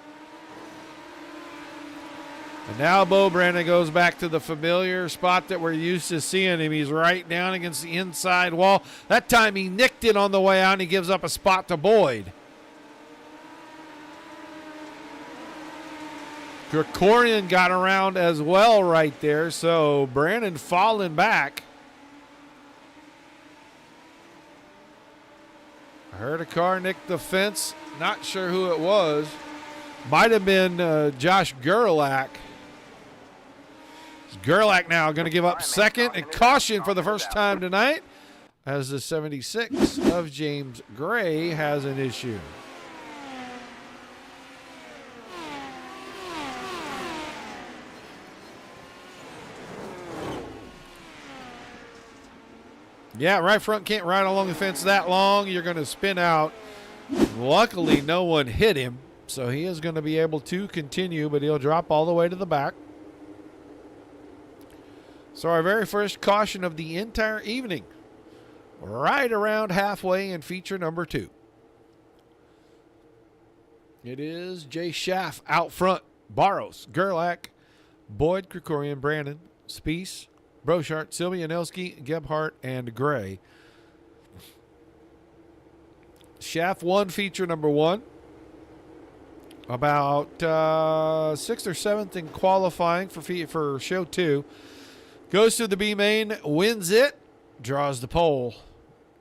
S1: And now Bo Brandon goes back to the familiar spot that we're used to seeing him. He's right down against the inside wall. That time he nicked it on the way out, and he gives up a spot to Boyd. Krikorian got around as well right there, so Brandon falling back. I heard a car nick the fence. Not sure who it was. Might have been Josh Gerlach. Gerlach now going to give up second and caution for the first time tonight as the 76 of James Gray has an issue. Yeah, right front can't ride along the fence that long. You're going to spin out. Luckily, no one hit him, so he is going to be able to continue, but he'll drop all the way to the back. So our very first caution of the entire evening, right around halfway in feature number 2. It is Jay Schaff out front. Barros, Gerlach, Boyd, Krikorian, Brandon, Spiess, Brochart, Silby, Anelski, Gebhardt, and Gray. Schaff won feature number 1. About 6th or 7th in qualifying for show 2. Goes to the B main, wins it, draws the pole.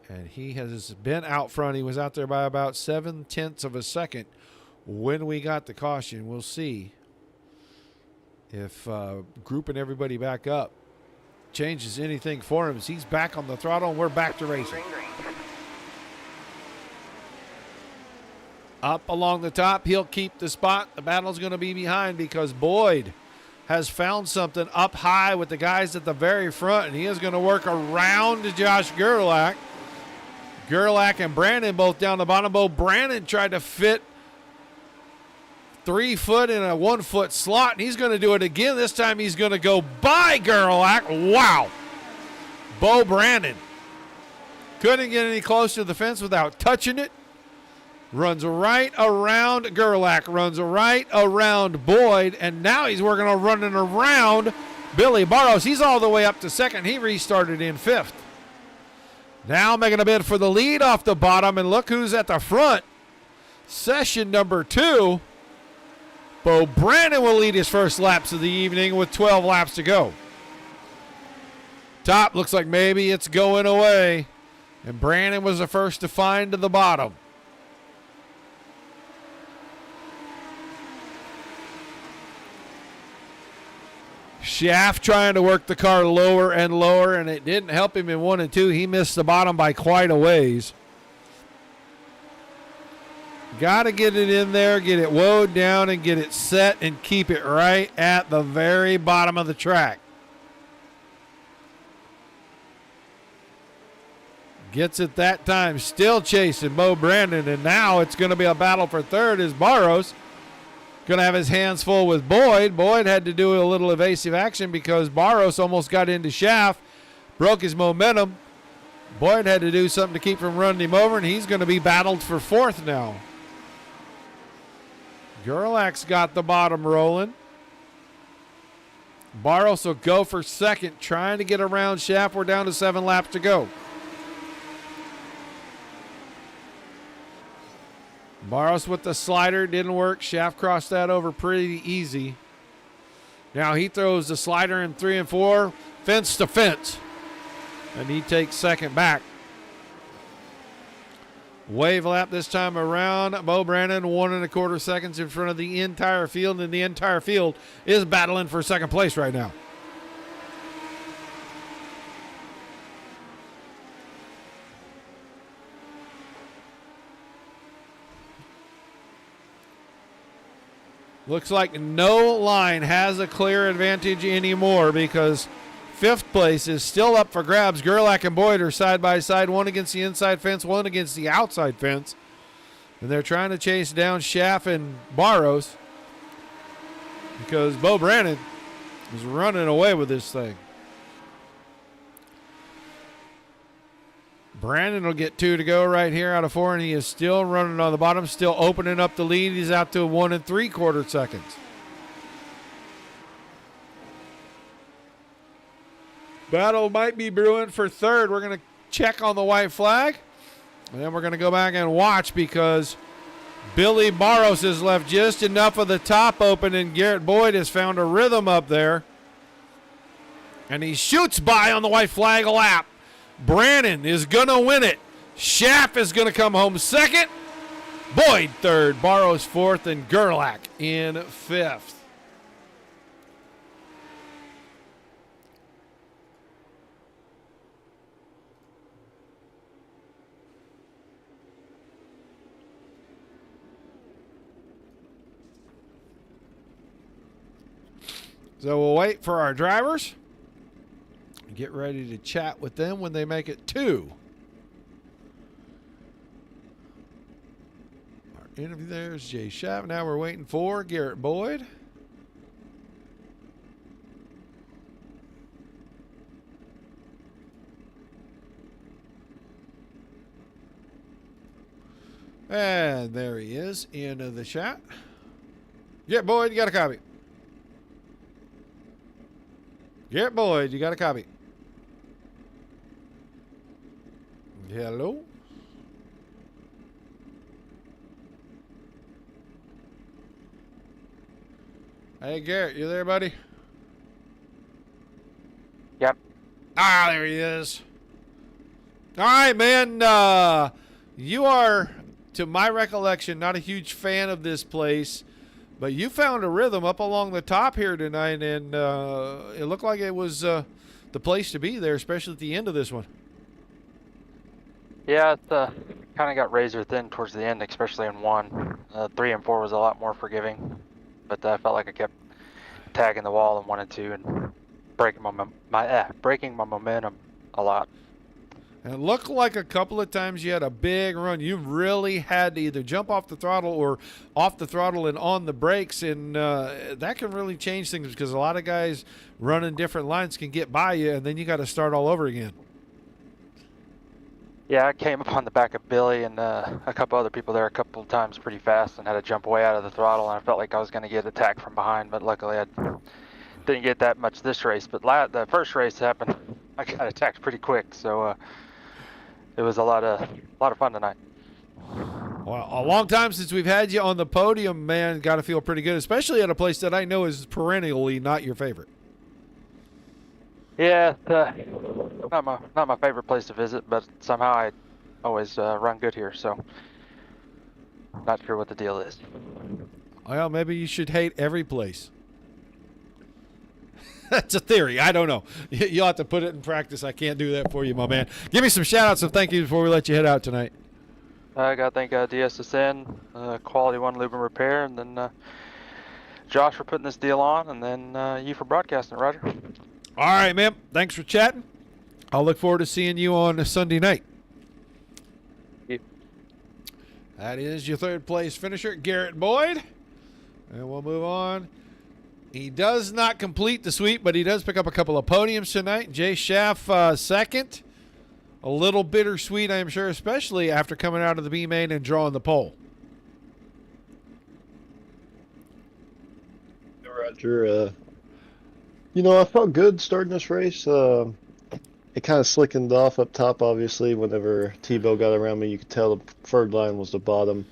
S1: And he has been out front. He was out there by about 0.7 of a second when we got the caution. We'll see if grouping everybody back up changes anything for him as he's back on the throttle and we're back to racing. Up along the top, he'll keep the spot. The battle's going to be behind because Boyd has found something up high with the guys at the very front, and he is going to work around to Josh Gerlach. Gerlach and Brandon both down the bottom. Bo Brandon tried to fit 3 foot in a 1 foot slot, and he's going to do it again. This time he's going to go by Gerlach. Wow. Bo Brandon couldn't get any closer to the fence without touching it. runs right around Gerlach, runs right around Boyd, and now he's working on running around Billy Barros. He's all the way up to second. He restarted in fifth. Now making a bid for the lead off the bottom, and look who's at the front. Session number 2. Bo Brandon will lead his first laps of the evening with 12 laps to go. Top looks like maybe it's going away, and Brandon was the first to find the bottom. Schaff trying to work the car lower and lower, and it didn't help him in 1 and 2. He missed the bottom by quite a ways. Got to get it in there, get it woed down, and get it set and keep it right at the very bottom of the track. Gets it that time, still chasing Bo Brandon, and now it's going to be a battle for third as Barros going to have his hands full with Boyd. Boyd had to do a little evasive action because Barros almost got into Schaff, broke his momentum. Boyd had to do something to keep from running him over, and he's going to be battled for fourth now. Gerlach's got the bottom rolling. Barros will go for second, trying to get around Schaff. We're down to 7 laps to go. Barros with the slider, didn't work. Schaff crossed that over pretty easy. Now he throws the slider in 3 and 4, fence to fence, and he takes second back. Wave lap this time around. Bo Brandon 1 1/4 seconds in front of the entire field, and the entire field is battling for second place right now. Looks like no line has a clear advantage anymore because 5th place is still up for grabs. Gerlach and Boyd are side by side, one against the inside fence, one against the outside fence. And they're trying to chase down Schaff and Barros because Bo Brandon is running away with this thing. Brandon will get 2 to go right here out of 4, and he is still running on the bottom, still opening up the lead. He's out to 1 3/4 seconds. Battle might be brewing for third. We're going to check on the white flag, and then we're going to go back and watch because Billy Barros has left just enough of the top open, and Garrett Boyd has found a rhythm up there. And he shoots by on the white flag lap. Brandon is going to win it. Schaff is going to come home second. Boyd third, Barros fourth, and Gerlach in fifth. So we'll wait for our drivers. Get ready to chat with them when they make it 2. Our interview there is Jay Schaff. Now we're waiting for Garrett Boyd. And there he is in the chat. Garrett Boyd, you got a copy. Garrett Boyd, you got a copy. Hello? Hey, Garrett, you there, buddy?
S7: Yep.
S1: Ah, there he is. All right, man. You are, to my recollection, not a huge fan of this place, but you found a rhythm up along the top here tonight, and it looked like it was the place to be there, especially at the end of this one.
S7: Yeah, it kind of got razor thin towards the end, especially in 1. 3 and 4 was a lot more forgiving, but I felt like I kept tagging the wall in 1 and 2 and breaking my momentum a lot.
S1: And it looked like a couple of times you had a big run. You really had to either jump off the throttle or off the throttle and on the brakes, and that can really change things because a lot of guys running different lines can get by you, and then you got to start all over again.
S7: Yeah, I came up on the back of Billy and a couple other people there a couple of times pretty fast and had to jump way out of the throttle, and I felt like I was going to get attacked from behind, but luckily I didn't get that much this race. But the first race happened, I got attacked pretty quick, so it was a lot of fun tonight.
S1: Well, a long time since we've had you on the podium, man. Got to feel pretty good, especially at a place that I know is perennially not your favorite.
S7: Yeah, not my favorite place to visit, but somehow I always run good here, so not sure what the deal is.
S1: Well, maybe you should hate every place. That's a theory. I don't know. You'll have to put it in practice. I can't do that for you, my man. Give me some shout-outs and thank you before we let you head out tonight.
S7: I got to thank DSSN, Quality One Lube and Repair, and then Josh for putting this deal on, and then you for broadcasting it, Roger.
S1: All right, man. Thanks for chatting. I'll look forward to seeing you on Sunday night.
S7: Yep.
S1: That is your third place finisher, Garrett Boyd. And we'll move on. He does not complete the sweep, but he does pick up a couple of podiums tonight. Jay Schaff second. A little bittersweet, I am sure, especially after coming out of the B main and drawing the pole.
S5: Roger. I felt good starting this race. It kind of slickened off up top, obviously. Whenever Tebow got around me, you could tell the third line was the bottom.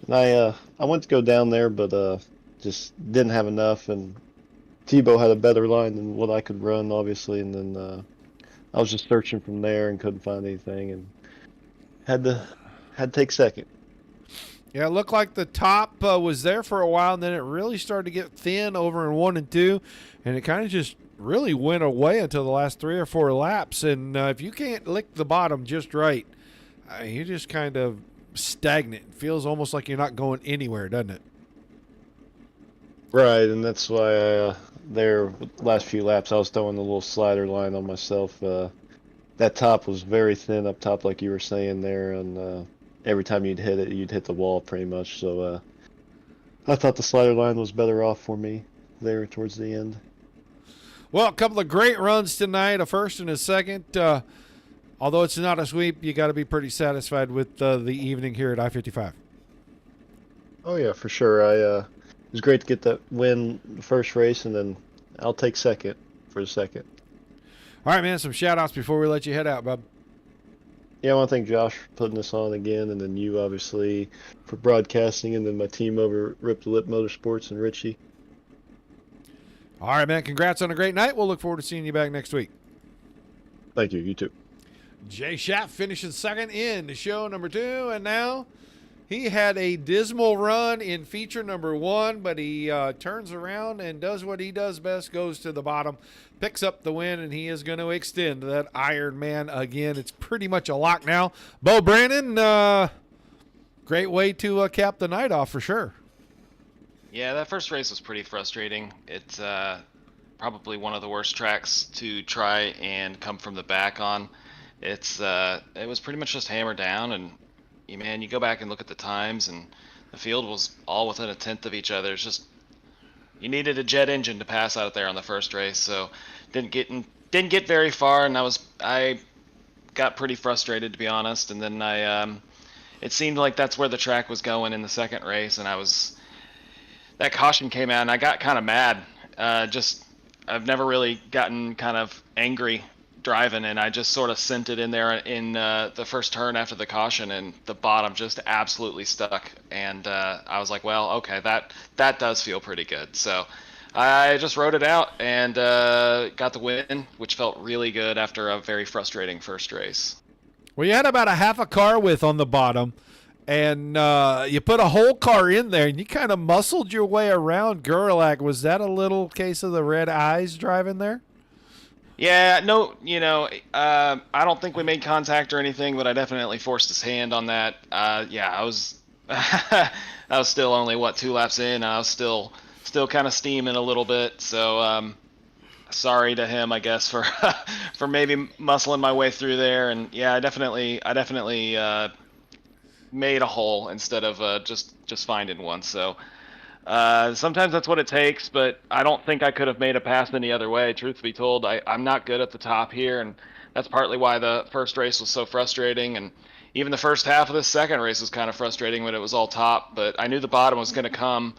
S5: And I went to go down there, but just didn't have enough. And Tebow had a better line than what I could run, obviously. And then I was just searching from there and couldn't find anything, and had to take second.
S1: Yeah, it looked like the top was there for a while, and then it really started to get thin over in 1 and 2, and it kind of just really went away until the last 3 or 4 laps. And if you can't lick the bottom just right, you're just kind of stagnant. It feels almost like you're not going anywhere, doesn't it?
S5: Right, and that's why there last few laps I was throwing the little slider line on myself. That top was very thin up top, like you were saying there, and every time you'd hit it, you'd hit the wall pretty much. So I thought the slider line was better off for me there towards the end.
S1: Well, a couple of great runs tonight, a first and a second. Although it's not a sweep, you got to be pretty satisfied with the evening here at I-55.
S5: Oh yeah, for sure. It was great to get that win the first race, and then I'll take second for the second.
S1: All right, man, some shout-outs before we let you head out, bub.
S5: Yeah, I want to thank Josh for putting this on again, and then you, obviously, for broadcasting, and then my team over at Rip the Lip Motorsports and Richie.
S1: All right, man, congrats on a great night. We'll look forward to seeing you back next week.
S5: Thank you. You too.
S1: Jay Schaff finishes second in show number 2, and now he had a dismal run in feature number 1, but he turns around and does what he does best, goes to the bottom, picks up the win, and he is going to extend that Iron Man again. It's pretty much a lock now. Bo Brandon, great way to cap the night off for sure.
S8: Yeah, that first race was pretty frustrating. It's probably one of the worst tracks to try and come from the back on. It was pretty much just hammered down, and you go back and look at the times, and the field was all within a tenth of each other. It's just you needed a jet engine to pass out there on the first race, so didn't get very far, and I got pretty frustrated, to be honest. And then it seemed like that's where the track was going in the second race, and that caution came out, and I got kind of mad. I've never really gotten kind of angry driving, and I just sort of sent it in there in the first turn after the caution, and the bottom just absolutely stuck. And I was like, well, okay, that does feel pretty good. So I just rode it out and got the win, which felt really good after a very frustrating first race.
S1: Well, you had about a half a car width on the bottom, and you put a whole car in there, and you kind of muscled your way around Gerlach. Was that a little case of the red eyes driving there?
S8: Yeah, no, I don't think we made contact or anything, but I definitely forced his hand on that. I was I was still only 2 laps in. I was still kind of steaming a little bit, so sorry to him, I guess, for for maybe muscling my way through there. And yeah, I definitely made a hole instead of just finding one. So sometimes that's what it takes, but I don't think I could have made a pass any other way. Truth be told, I'm not good at the top here, and that's partly why the first race was so frustrating, and even the first half of the second race was kind of frustrating when it was all top. But I knew the bottom was going to come.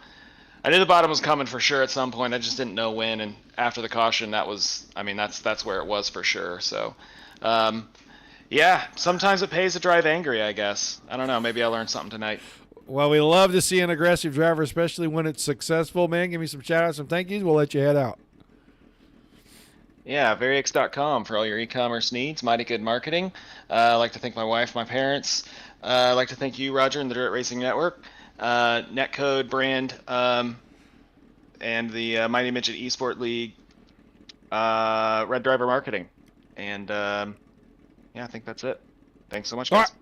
S8: I knew the bottom was coming for sure at some point. I just didn't know when. And after the caution, that's where it was for sure. So, yeah, sometimes it pays to drive angry, I guess. I don't know. Maybe I learned something tonight.
S1: Well, we love to see an aggressive driver, especially when it's successful, man. Give me some shout-outs and thank yous. We'll let you head out.
S8: Yeah, veryx.com for all your e-commerce needs. Mighty good marketing. I'd like to thank my wife, my parents. I'd like to thank you, Roger, and the Dirt Racing Network. Netcode brand, and the Mighty Midget Esport League, RedDriver Marketing, and yeah, I think that's it. Thanks so much, guys.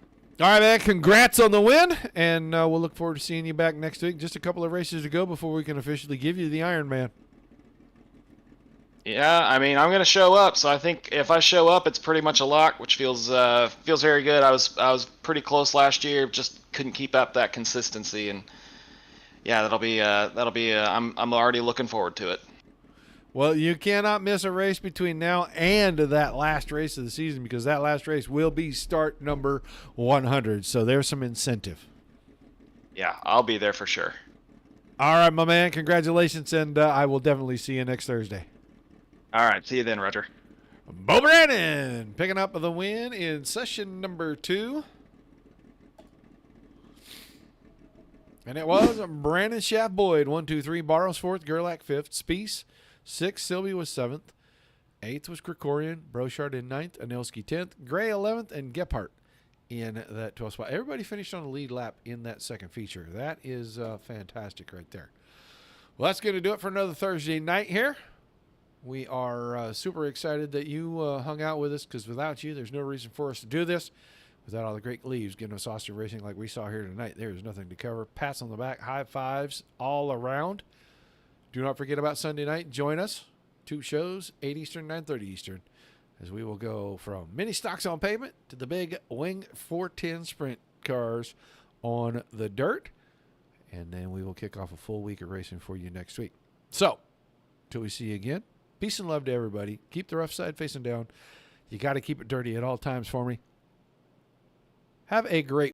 S1: All right, man. Congrats on the win, and we'll look forward to seeing you back next week. Just a couple of races to go before we can officially give you the Iron Man.
S8: Yeah, I mean, I'm gonna show up, so I think if I show up, it's pretty much a lock, which feels very good. I was pretty close last year, just couldn't keep up that consistency, and yeah, that'll be I'm already looking forward to it.
S1: Well, you cannot miss a race between now and that last race of the season, because that last race will be start number 100. So there's some incentive.
S8: Yeah, I'll be there for sure.
S1: All right, my man. Congratulations, and I will definitely see you next Thursday.
S8: All right, see you then, Roger.
S1: Bo Brandon picking up the win in session number 2. And it was Brandon Shaft Boyd, 1, 2, 3. Barros 4th, Gerlach 5th. Spies 6th. Sylvie was 7th. 8th was Krikorian. Brochard in 9th. Anilski 10th. Gray 11th. And Gephardt in that 12th spot. Everybody finished on a lead lap in that second feature. That is fantastic right there. Well, that's going to do it for another Thursday night here. We are super excited that you hung out with us, because without you, there's no reason for us to do this. Without all the great leaves giving us Austin racing like we saw here tonight, there's nothing to cover. Pats on the back, high fives all around. Do not forget about Sunday night. Join us. 2 shows, 8 Eastern, 9:30 Eastern, as we will go from mini stocks on pavement to the big Wing 410 sprint cars on the dirt. And then we will kick off a full week of racing for you next week. So, till we see you again, peace and love to everybody. Keep the rough side facing down. You got to keep it dirty at all times for me. Have a great